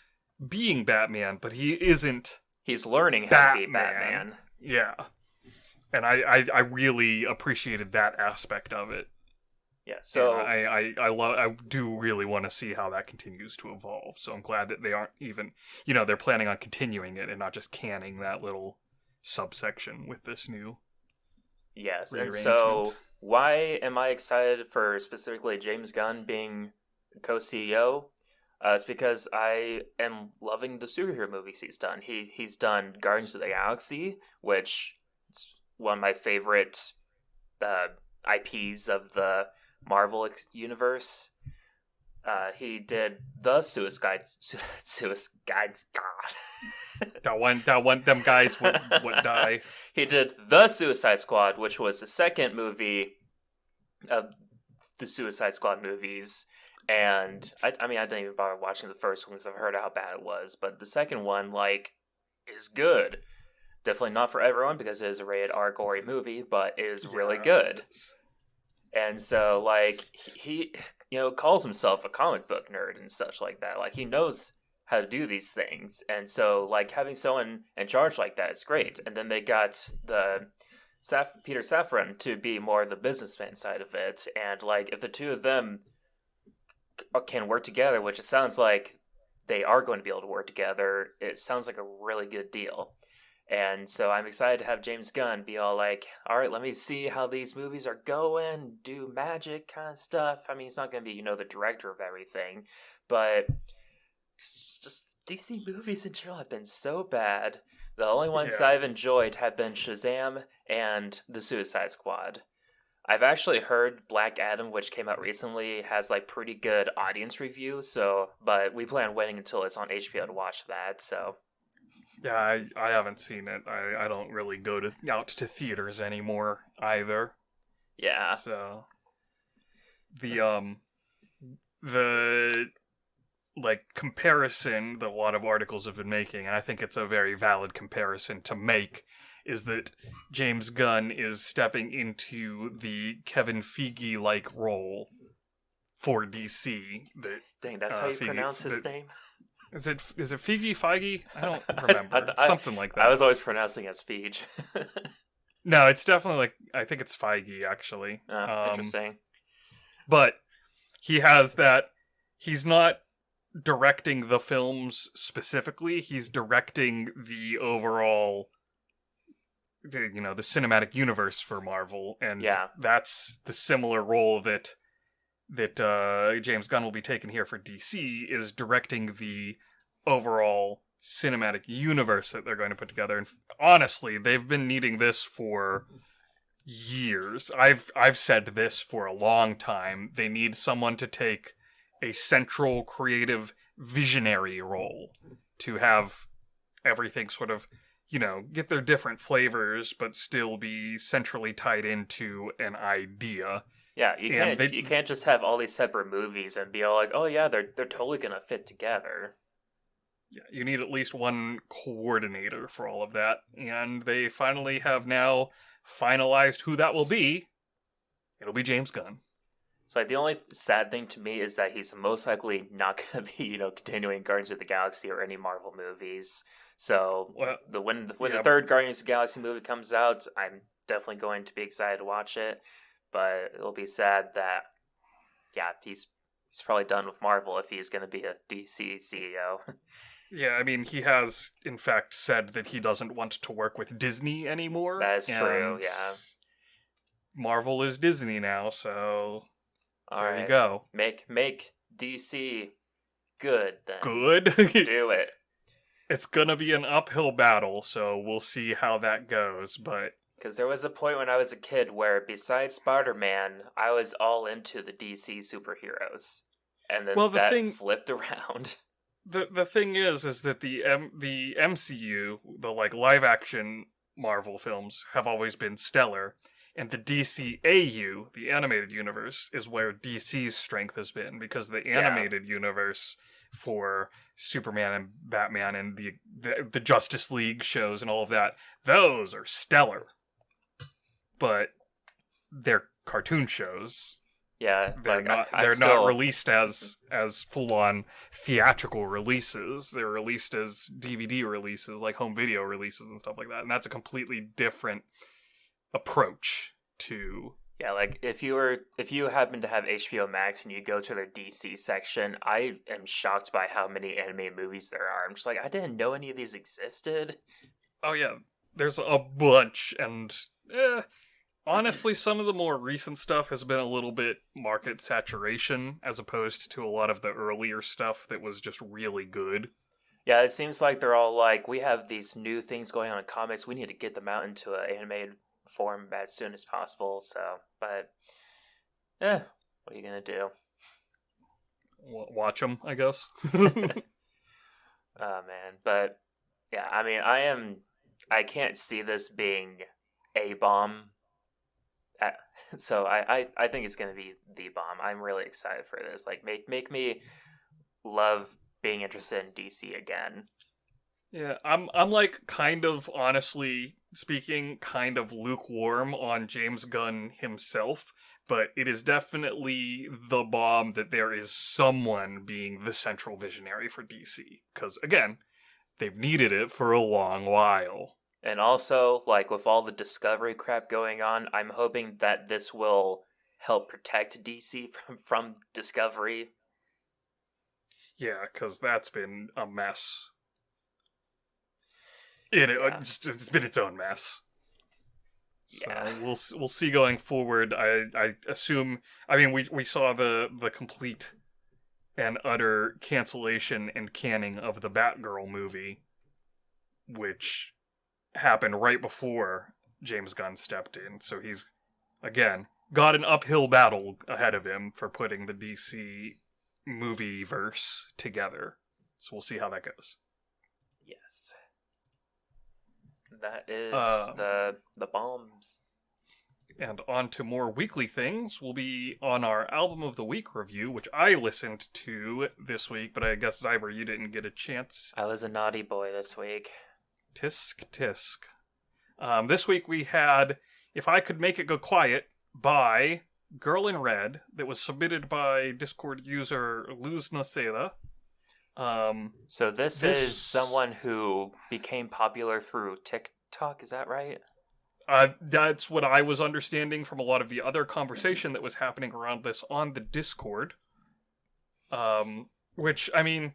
being Batman, but he isn't. He's learning how to be Batman. Yeah. And I really appreciated that aspect of it. Yeah, so I do really want to see how that continues to evolve. So I'm glad that they aren't even, they're planning on continuing it and not just canning that little subsection with this new. Yes, and so why am I excited for specifically James Gunn being co-CEO? It's because I am loving the superhero movies he's done. He's done Guardians of the Galaxy, which is one of my favorite IPs of the Marvel universe. He did the Suicide God. that one them guys would die. He did the Suicide Squad, which was the second movie of the Suicide Squad movies. And I mean, I didn't even bother watching the first one because I've heard how bad it was. But the second one, is good. Definitely not for everyone because it is a rated R gory movie, but it is really good. And so, he calls himself a comic book nerd and such like that. He knows how to do these things. And so, having someone in charge like that is great. And then they got Peter Safran to be more the businessman side of it. And, if the two of them can work together, which it sounds like they are going to be able to work together, it sounds like a really good deal. And so I'm excited to have James Gunn be all like, all right, let me see how these movies are going, do magic kind of stuff. I mean, he's not going to be, the director of everything, but just DC movies in general have been so bad. The only ones I've enjoyed have been Shazam and The Suicide Squad. I've actually heard Black Adam, which came out recently, has pretty good audience review. But we plan on waiting until it's on HBO to watch that. So, yeah, I haven't seen it. I don't really go out to theaters anymore either. Yeah. So the comparison that a lot of articles have been making, and I think it's a very valid comparison to make, is that James Gunn is stepping into the Kevin Feige-like role for DC. Dang, that's how you pronounce his name? Is it Feige? Feige? I don't remember. Something like that. I was always pronouncing it as Feige. No, it's definitely I think it's Feige, actually. Interesting. But he has that, he's not directing the films specifically, he's directing the overall, the cinematic universe for Marvel, and that's the similar role that James Gunn will be taking here for DC, is directing the overall cinematic universe that they're going to put together. And honestly, they've been needing this for years. I've said this for a long time. They need someone to take a central creative visionary role to have everything sort of, get their different flavors but still be centrally tied into an idea. Yeah, you can't just have all these separate movies and be all like, oh yeah, they're totally gonna fit together. Yeah, you need at least one coordinator for all of that, and they finally have now finalized who that will be. It'll be James Gunn. So the only sad thing to me is that he's most likely not going to be, continuing Guardians of the Galaxy or any Marvel movies. So when the third Guardians of the Galaxy movie comes out, I'm definitely going to be excited to watch it. But it'll be sad that, he's probably done with Marvel if he's going to be a DC CEO. Yeah, I mean, he has, in fact, said that he doesn't want to work with Disney anymore. That is true, yeah. Marvel is Disney now, so there you go. Make DC good, then. Good? Do it. It's gonna be an uphill battle, so we'll see how that goes, but... Because there was a point when I was a kid where, besides Spider-Man, I was all into the DC superheroes. And then flipped around. The thing is that the MCU, the live action Marvel films, have always been stellar, and the DCAU, the animated universe, is where DC's strength has been, because the animated universe for Superman and Batman and the Justice League shows and all of that, those are stellar. But they're cartoon shows. Yeah, they're not released as full-on theatrical releases. They're released as DVD releases, like home video releases and stuff like that. And that's a completely different approach to... Yeah, like if you happen to have HBO Max and you go to their DC section, I am shocked by how many animated movies there are. I'm just like, I didn't know any of these existed. Oh yeah, there's a bunch, and honestly, some of the more recent stuff has been a little bit market saturation, as opposed to a lot of the earlier stuff that was just really good. Yeah, it seems like they're all like, we have these new things going on in comics, we need to get them out into an animated form as soon as possible, but what are you gonna do? Watch them, I guess. Oh man, but yeah, I mean, I can't see this being a bomb. So I think it's gonna be the bomb. I'm really excited for this. Like, make me love being interested in DC again. Yeah, I'm like kind of, honestly speaking, kind of lukewarm on James Gunn himself, but it is definitely the bomb that there is someone being the central visionary for DC. Because, again, they've needed it for a long while. And also, like, with all the Discovery crap going on, I'm hoping that this will help protect DC from Discovery. Yeah, because that's been a mess. It's been its own mess. So we'll see going forward. I assume. I mean, we saw the complete and utter cancellation and canning of the Batgirl movie, which happened right before James Gunn stepped in. So he's again got an uphill battle ahead of him for putting the DC movie verse together. So we'll see how that goes. Yes. That is the bombs. And on to more weekly things. We'll be on our Album of the Week review, which I listened to this week, but I guess, Xiber, you didn't get a chance. I was a naughty boy this week. Tisk, tisk. This week we had If I Could Make It Go Quiet by Girl in Red, that was submitted by Discord user Luz Noceda. So this is someone who became popular through TikTok, is that right? That's what I was understanding from a lot of the other conversation that was happening around this on the Discord. Which, I mean,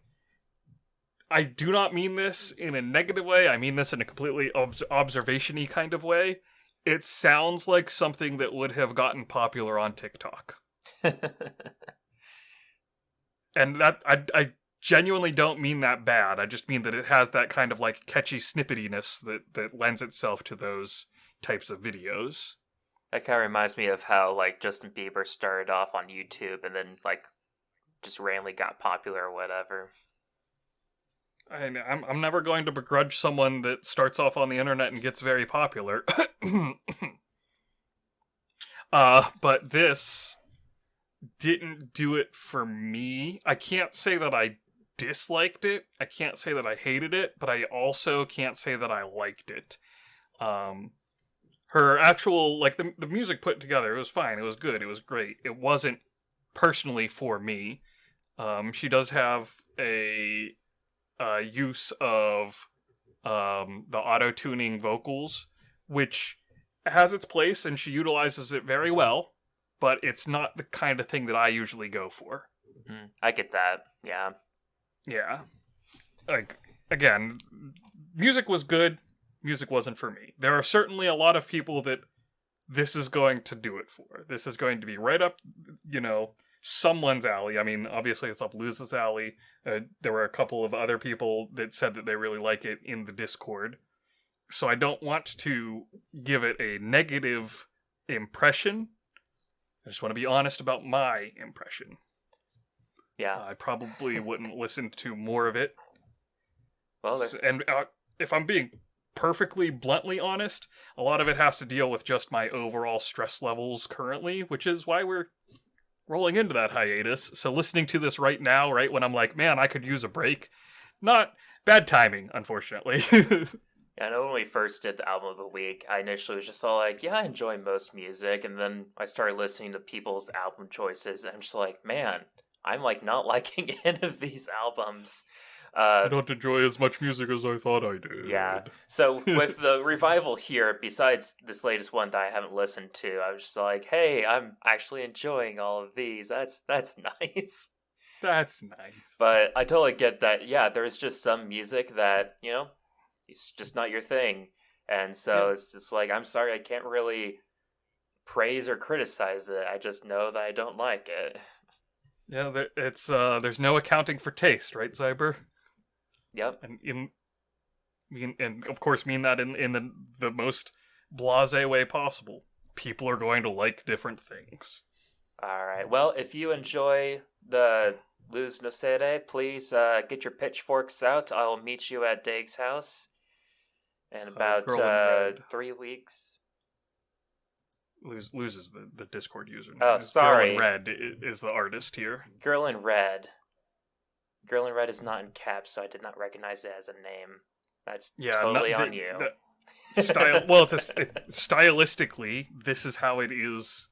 I do not mean this in a negative way. I mean this in a completely observation-y kind of way. It sounds like something that would have gotten popular on TikTok. And that, I genuinely don't mean that bad. I just mean that it has that kind of like catchy snippetiness that lends itself to those types of videos. That kind of reminds me of how like Justin Bieber started off on YouTube and then like just randomly got popular or whatever. I'm never going to begrudge someone that starts off on the internet and gets very popular. But this didn't do it for me. I can't say that I disliked it. I can't say that I hated it, but I also can't say that I liked it. Her actual, like, the music put together, it was fine. It was good. It was great. It wasn't personally for me. She does have a use of the auto-tuning vocals, which has its place, and she utilizes it very well, but it's not the kind of thing that I usually go for. I get that, yeah. Yeah. Like, again, music was good, music wasn't for me. There are certainly a lot of people that this is going to do it for. This is going to be right up, someone's alley. I mean, obviously it's up Luz's alley. There were a couple of other people that said that they really like it in the Discord. So I don't want to give it a negative impression. I just want to be honest about my impression. Yeah. I probably wouldn't listen to more of it. Well, and if I'm being perfectly bluntly honest, a lot of it has to deal with just my overall stress levels currently, which is why we're rolling into that hiatus. So listening to this right now, right when I'm like, man, I could use a break. Not bad timing, unfortunately. I know when we first did the album of the week, I initially was just all like, yeah, I enjoy most music. And then I started listening to people's album choices. And I'm just like, man, I'm like not liking any of these albums. I don't enjoy as much music as I thought I did. Yeah. So with the revival here, besides this latest one that I haven't listened to, I was just like, hey, I'm actually enjoying all of these. That's nice. That's nice. But I totally get that, yeah, there's just some music that, it's just not your thing. And so It's just like, I'm sorry, I can't really praise or criticize it. I just know that I don't like it. Yeah, there's no accounting for taste, right, Xiber? Yep. And of course mean that in the most blasé way possible. People are going to like different things. All right. Well, if you enjoy the Luz Nocede, please get your pitchforks out. I'll meet you at Daig's house in about 3 weeks. Luz is the Discord username. Oh, sorry. Girl in Red is the artist here. Girl in Red. Girl in Red is not in caps, so I did not recognize it as a name. That's totally on you. Stylistically, this is how it is.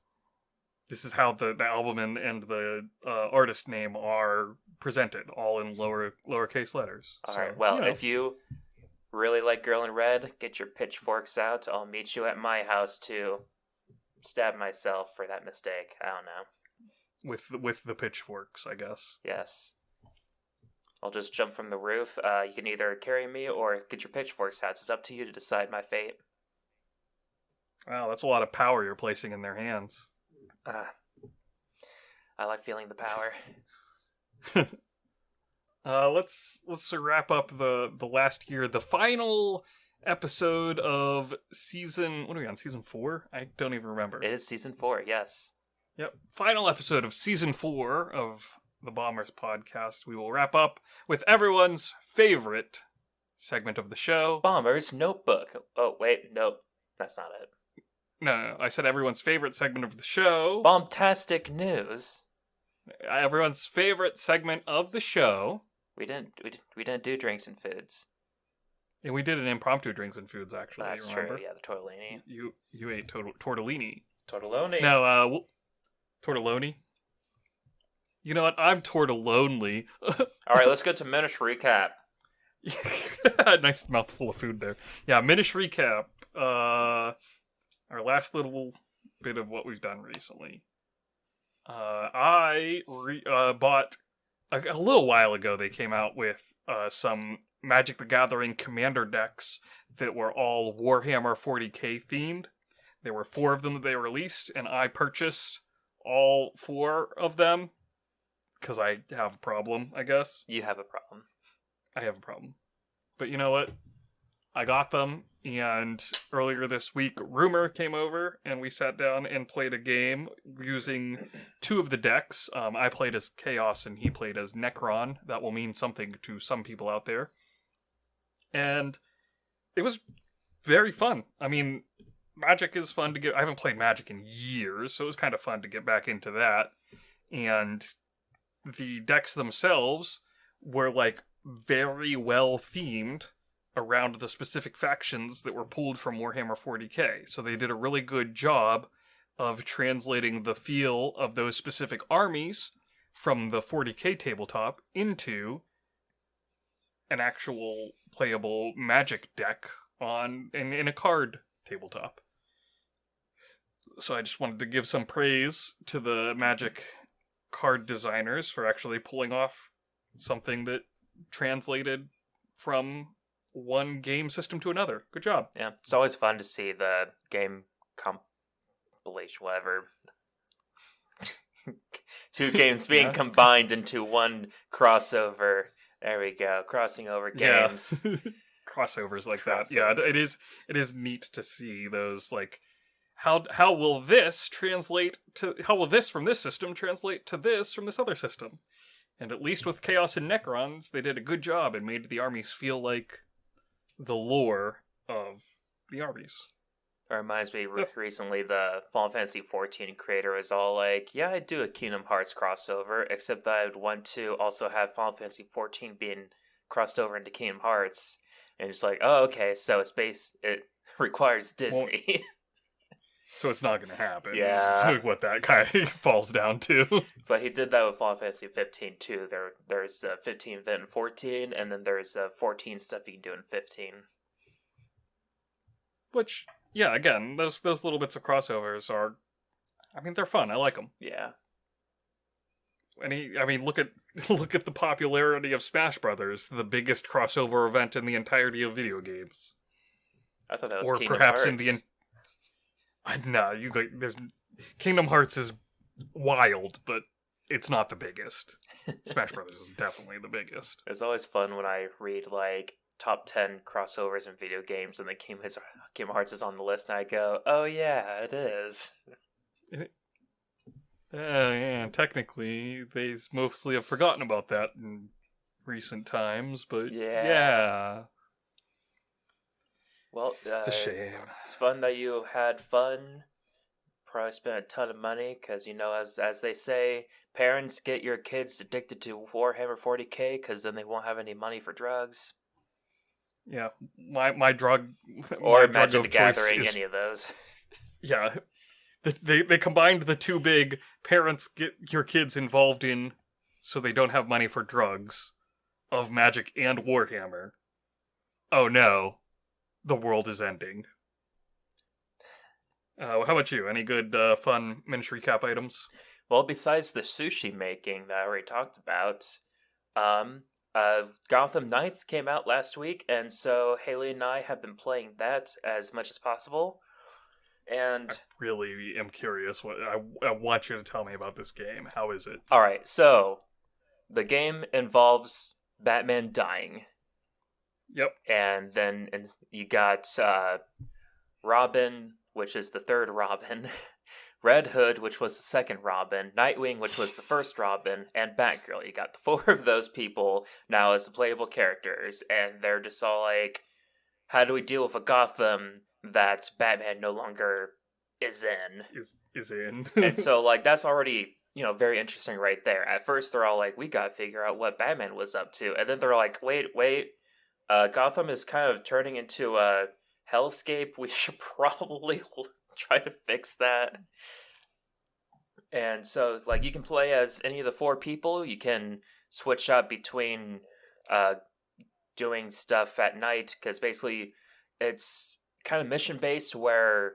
This is how the album and the artist name are presented, all in lowercase letters. All right. Well, if you really like Girl in Red, get your pitchforks out. I'll meet you at my house to stab myself for that mistake. I don't know. With the pitchforks, I guess. Yes. I'll just jump from the roof. You can either carry me or get your pitchforks out. It's up to you to decide my fate. Wow, that's a lot of power you're placing in their hands. I like feeling the power. Let's wrap up the last year. The final episode of season... What are we on, season 4? I don't even remember. It is season 4, yes. Yep, final episode of season 4 of the Bombers podcast. We will wrap up with everyone's favorite segment of the show. Bomber's Notebook. Oh, wait, nope. That's not it. No. I said everyone's favorite segment of the show. Bombastic news. Everyone's favorite segment of the show. We didn't do drinks and foods. And we did an impromptu drinks and foods, actually. That's you remember? true. Yeah, the tortellini. You ate tortellini. Tortelloni. No, tortelloni. You know what? I'm tortellonely. All right, let's go to Minish recap. Nice mouthful of food there. Yeah, Minish recap. Our last little bit of what we've done recently. I bought a little while ago. They came out with some Magic the Gathering commander decks that were all Warhammer 40k themed. There were 4 of them that they released, and I purchased all 4 of them because I have a problem, I guess. You have a problem. I have a problem. But you know what? I got them, and earlier this week, Rumor came over, and we sat down and played a game using 2 of the decks. I played as Chaos, and he played as Necron. That will mean something to some people out there. And it was very fun. I mean, Magic is fun to get. I haven't played Magic in years, so it was kind of fun to get back into that. And the decks themselves were like very well themed around the specific factions that were pulled from Warhammer 40k. So they did a really good job of translating the feel of those specific armies from the 40k tabletop into an actual playable Magic deck in a card tabletop. So I just wanted to give some praise to the Magic card designers for actually pulling off something that translated from one game system to another. Good job. Yeah, it's always fun to see the game compilation, whatever. 2 games being combined into one crossover. There we go, crossing over games. Yeah. Crossovers like that. Yeah, it is neat to see those, like, how will this from this system translate to this from this other system? And at least with Chaos and Necrons, they did a good job and made the armies feel like the lore of the armies. That reminds me, recently the Final Fantasy XIV creator was all like, yeah, I'd do a Kingdom Hearts crossover, except that I would want to also have Final Fantasy XIV being crossed over into Kingdom Hearts. And it's like, oh, okay, so it requires Disney. Well, so it's not going to happen. Yeah. That's what that kind of falls down to. It's like he did that with Final Fantasy 15 too. There's 15 event in 14, and then there's 14 stuff you can do in 15. Which, yeah, again, those little bits of crossovers are, I mean, they're fun. I like them. Yeah. Look at the popularity of Smash Brothers, the biggest crossover event in the entirety of video games. I thought that was or Kingdom perhaps Hearts. There's Kingdom Hearts is wild, but it's not the biggest. Smash Brothers is definitely the biggest. It's always fun when I read like top 10 crossovers in video games, and the Kingdom Hearts is on the list, and I go, "Oh yeah, it is." Yeah, technically, they mostly have forgotten about that in recent times, but yeah. Well, it's a shame. It's fun that you had fun. Probably spent a ton of money, because, as they say, parents, get your kids addicted to Warhammer 40k, because then they won't have any money for drugs. Yeah, my drug... Or my Magic drug the of choice Gathering, is, any of those. Yeah, they combined the 2 big parents get your kids involved in so they don't have money for drugs of Magic and Warhammer. Oh no, the world is ending. How about you? Any good fun miniature recap items? Well, besides the sushi making that I already talked about, Gotham Knights came out last week, and so Haley and I have been playing that as much as possible. And I really am curious. I want you to tell me about this game. How is it? All right, so the game involves Batman dying. Yep. And then you got Robin, which is the third Robin, Red Hood, which was the second Robin, Nightwing, which was the first Robin, and Batgirl. You got the 4 of those people now as the playable characters, and they're just all like, how do we deal with a Gotham that Batman no longer is in. Is in. And so, like, that's already, very interesting right there. At first, they're all like, we gotta figure out what Batman was up to. And then they're like, wait, Gotham is kind of turning into a hellscape. We should probably try to fix that. And so, like, you can play as any of the four people. You can switch up between doing stuff at night, because basically it's kind of mission-based where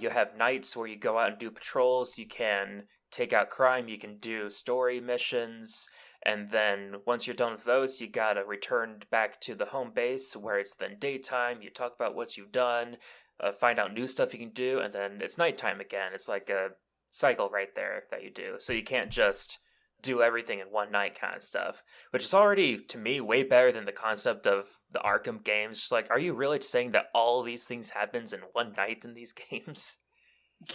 you have nights where you go out and do patrols. You can take out crime. You can do story missions. And then once you're done with those, you gotta return back to the home base where it's then daytime. You talk about what you've done, find out new stuff you can do, and then it's nighttime again. It's like a cycle right there that you do. So you can't just do everything in one night kind of stuff, which is already, to me, way better than the concept of the Arkham games. Just like, are you really saying that all these things happens in one night in these games?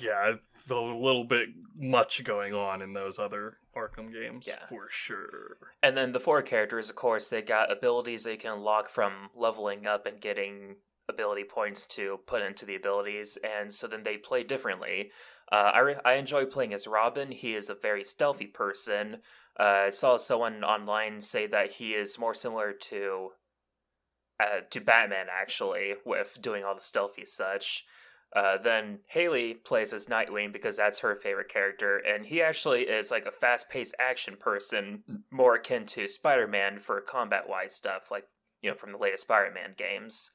Yeah, it's a little bit much going on in those other Arkham games, for sure. And then the four characters, of course, they got abilities they can unlock from leveling up and getting ability points to put into the abilities, and so then they play differently. I enjoy playing as Robin. He is a very stealthy person. I saw someone online say that he is more similar to Batman, actually, with doing all the stealthy such. Then Haley plays as Nightwing because that's her favorite character, and he actually is like a fast-paced action person, more akin to Spider-Man for combat-wise stuff, like, from the latest Spider-Man games.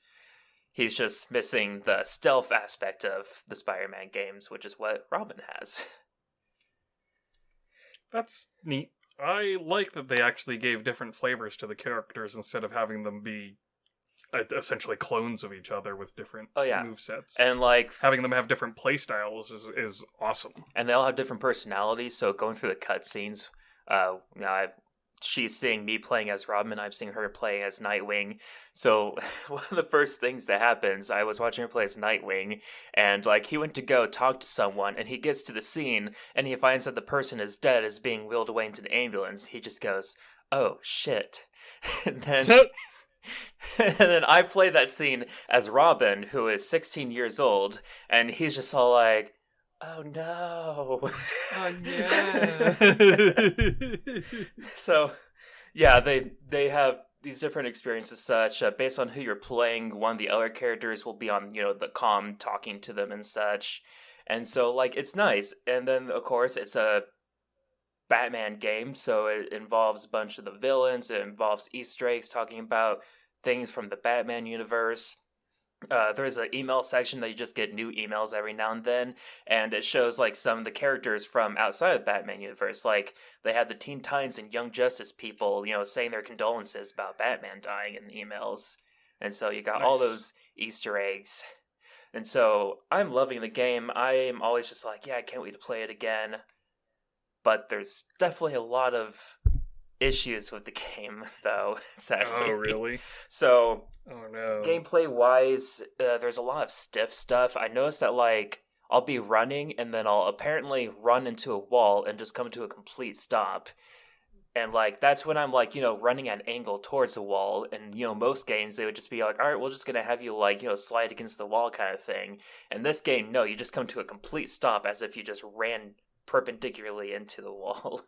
He's just missing the stealth aspect of the Spider-Man games, which is what Robin has. That's neat. I like that they actually gave different flavors to the characters instead of having them be essentially clones of each other with different movesets. And like having them have different playstyles is awesome. And they all have different personalities, so going through the cutscenes, she's seeing me playing as Robin, I'm seeing her playing as Nightwing. So one of the first things that happens, I was watching her play as Nightwing, and like he went to go talk to someone, and he gets to the scene, and he finds that the person is dead, is being wheeled away into the ambulance. He just goes, "Oh shit!" and then I play that scene as Robin, who is 16 years old, and he's just all like, "Oh no." Oh yeah. So, yeah, they have these different experiences such. Based on who you're playing, one of the other characters will be on, the comm talking to them and such. And so, like, it's nice. And then, of course, it's a Batman game, so it involves a bunch of the villains. It involves Easter eggs talking about things from the Batman universe. There's an email section that you just get new emails every now and then, and it shows like some of the characters from outside of the Batman universe. Like they have the Teen Titans and Young Justice people, saying their condolences about Batman dying in the emails. And so you got all those Easter eggs. And so I'm loving the game. I'm always just like, yeah, I can't wait to play it again. But there's definitely a lot of issues with the game, though, sadly. Oh, really? So, oh no. Gameplay-wise, there's a lot of stiff stuff. I noticed that, like, I'll be running, and then I'll apparently run into a wall and just come to a complete stop. And, like, that's when I'm, like, running at an angle towards the wall. And, most games, they would just be like, all right, we're just going to have you, like, slide against the wall kind of thing. And this game, no, you just come to a complete stop as if you just ran perpendicularly into the wall.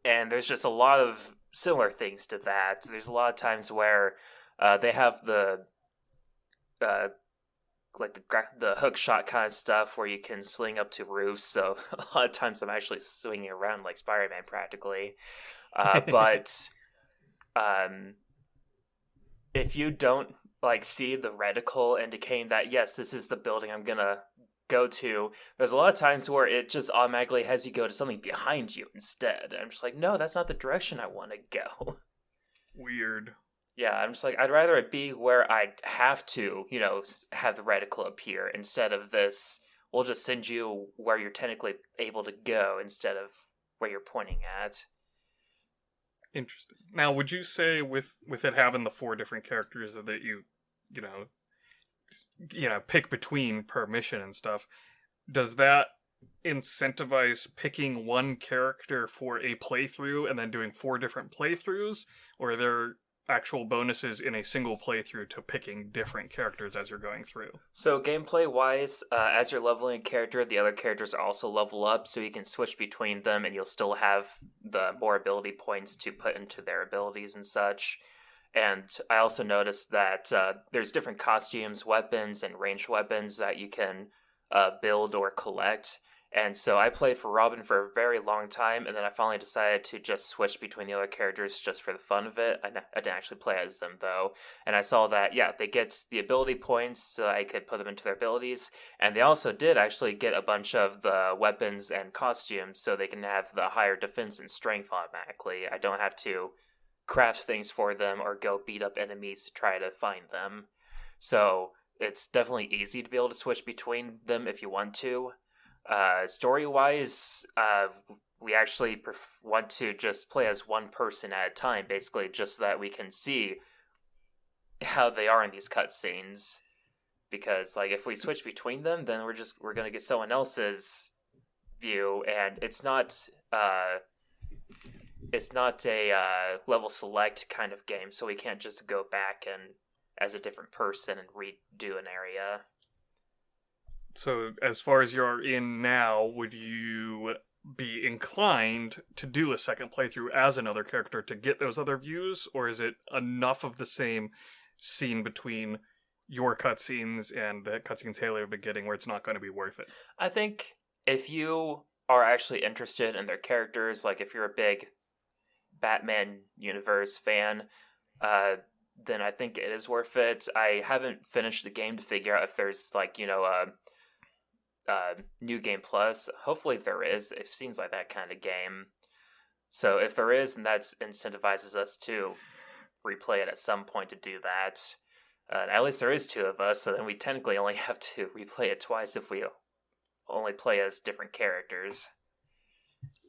And there's just a lot of similar things to that. There's a lot of times where they have the the hook shot kind of stuff where you can sling up to roofs. So a lot of times I'm actually swinging around like Spider-Man practically. But if you don't like see the reticle indicating that yes, this is the building I'm gonna go to, there's a lot of times where it just automatically has you go to something behind you instead. I'm just like, no, that's not the direction I want to go. Weird. Yeah, I'm just like, I'd rather it be where I have to, have the reticle appear instead of this, we'll just send you where you're technically able to go instead of where you're pointing at. Interesting. Now, would you say with it having the 4 different characters that you pick between per mission and stuff, does that incentivize picking one character for a playthrough and then doing 4 different playthroughs? Or actual bonuses in a single playthrough to picking different characters as you're going through? So gameplay-wise, as you're leveling a character, the other characters also level up, so you can switch between them, and you'll still have the more ability points to put into their abilities and such. And I also noticed that there's different costumes, weapons, and ranged weapons that you can build or collect. And so I played for Robin for a very long time, and then I finally decided to just switch between the other characters just for the fun of it. I didn't actually play as them, though. And I saw that, yeah, they get the ability points, so I could put them into their abilities. And they also did actually get a bunch of the weapons and costumes, so they can have the higher defense and strength automatically. I don't have to craft things for them or go beat up enemies to try to find them. So it's definitely easy to be able to switch between them if you want to. Story-wise, we actually want to just play as one person at a time, basically, just so that we can see how they are in these cutscenes. Because, like, if we switch between them, then we're gonna get someone else's view, and it's not a level select kind of game, so we can't just go back and as a different person and redo an area. So, as far as you're in now, would you be inclined to do a second playthrough as another character to get those other views, or is it enough of the same scene between your cutscenes and the cutscenes Haley have been getting where it's not going to be worth it? I think if you are actually interested in their characters, like if you're a big Batman universe fan, then I think it is worth it. I haven't finished the game to figure out if there's, like, you know, New Game Plus. Hopefully there is. It seems like that kind of game. So if there is, then that incentivizes us to replay it at some point to do that. At least there is two of us, so then we technically only have to replay it twice if we only play as different characters.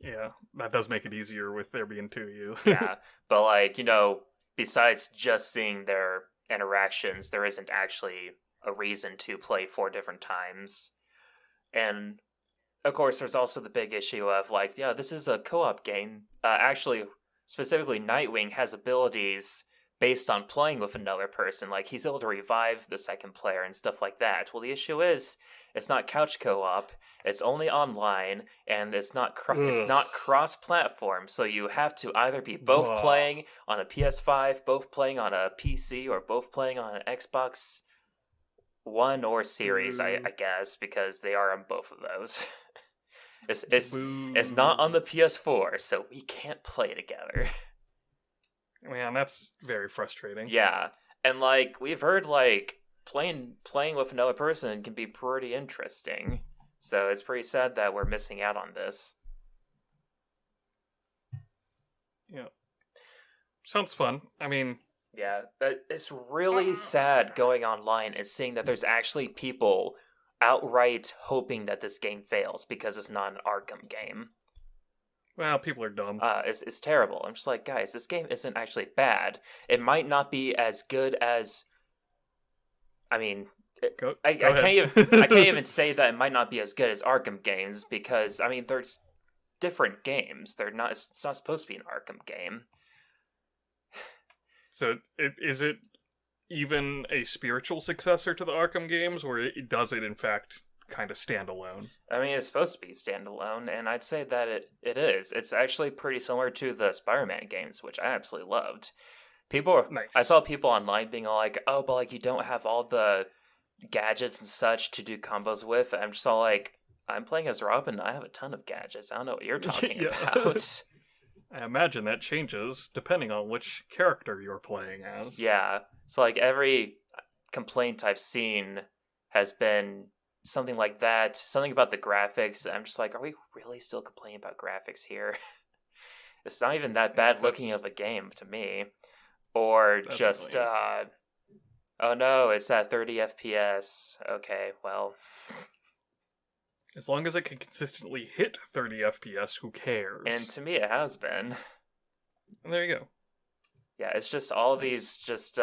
Yeah, that does make it easier with there being two of you. Yeah, but, like, you know, besides just seeing their interactions, there isn't actually a reason to play 4 different times. And, of course, there's also the big issue of, like, yeah, this is a co-op game. Actually, specifically, Nightwing has abilities based on playing with another person. Like, he's able to revive the second player and stuff like that. Well, the issue is, it's not couch co-op, it's only online, and it's not cross-platform, so you have to either be both playing on a PS5, both playing on a PC, or both playing on an Xbox One or Series, I guess, because they are on both of those. It's not on the PS4, so we can't play together. Man, that's very frustrating. Yeah, and, like, we've heard, like, playing with another person can be pretty interesting. So it's pretty sad that we're missing out on this. Yeah. Sounds fun. I mean, yeah, it's really sad going online and seeing that there's actually people outright hoping that this game fails because it's not an Arkham game. Well, people are dumb. It's terrible. I'm just like, guys, this game isn't actually bad. It might not be as good as... I mean, I can't even say that it might not be as good as Arkham games because, I mean, there's different games. It's not supposed to be an Arkham game. So, is it even a spiritual successor to the Arkham games, or does it, in fact, kind of stand alone? I mean, it's supposed to be standalone, and I'd say that it is. It's actually pretty similar to the Spider-Man games, which I absolutely loved. Nice. I saw people online being all like, oh, but, like, you don't have all the gadgets and such to do combos with. I'm just all like, I'm playing as Robin, I have a ton of gadgets. I don't know what you're talking about. I imagine that changes depending on which character you're playing as. Yeah. So, like, every complaint I've seen has been something like that. Something about the graphics. I'm just like, are we really still complaining about graphics here? It's not even that bad looking of a game to me. Or just, oh no, it's at 30 FPS. Okay, well. As long as it can consistently hit 30 FPS, who cares? And to me, it has been. And there you go. Yeah, it's just all these just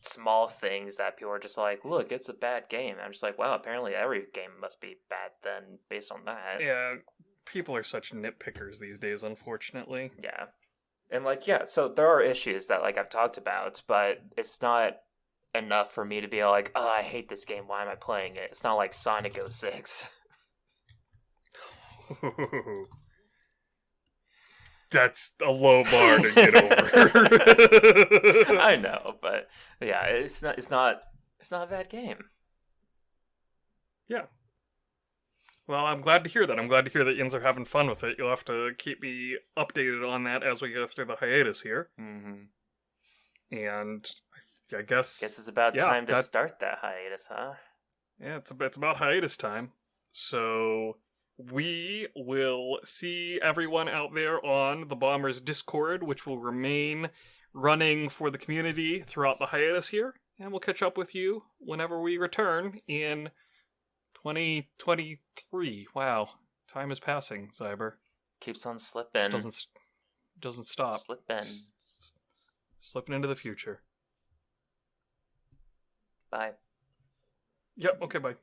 small things that people are just like, look, it's a bad game. I'm just like, wow, apparently every game must be bad then, based on that. Yeah, people are such nitpickers these days, unfortunately. Yeah. And like, yeah, so there are issues that like I've talked about, but it's not enough for me to be like, oh, I hate this game. Why am I playing it? It's not like Sonic 06. That's a low bar to get over. I know, but yeah, it's not a bad game. Yeah. Well, I'm glad to hear that. I'm glad to hear that yins are having fun with it. You'll have to keep me updated on that as we go through the hiatus here. Mm-hmm. And I guess it's about time to start that hiatus, huh? Yeah, it's about hiatus time. So we will see everyone out there on the Bombers Discord, which will remain running for the community throughout the hiatus here. And we'll catch up with you whenever we return in 2023. Wow, time is passing, Xiber. Keeps on slipping. Doesn't stop. Slipping into the future. Bye. Yep, okay, bye.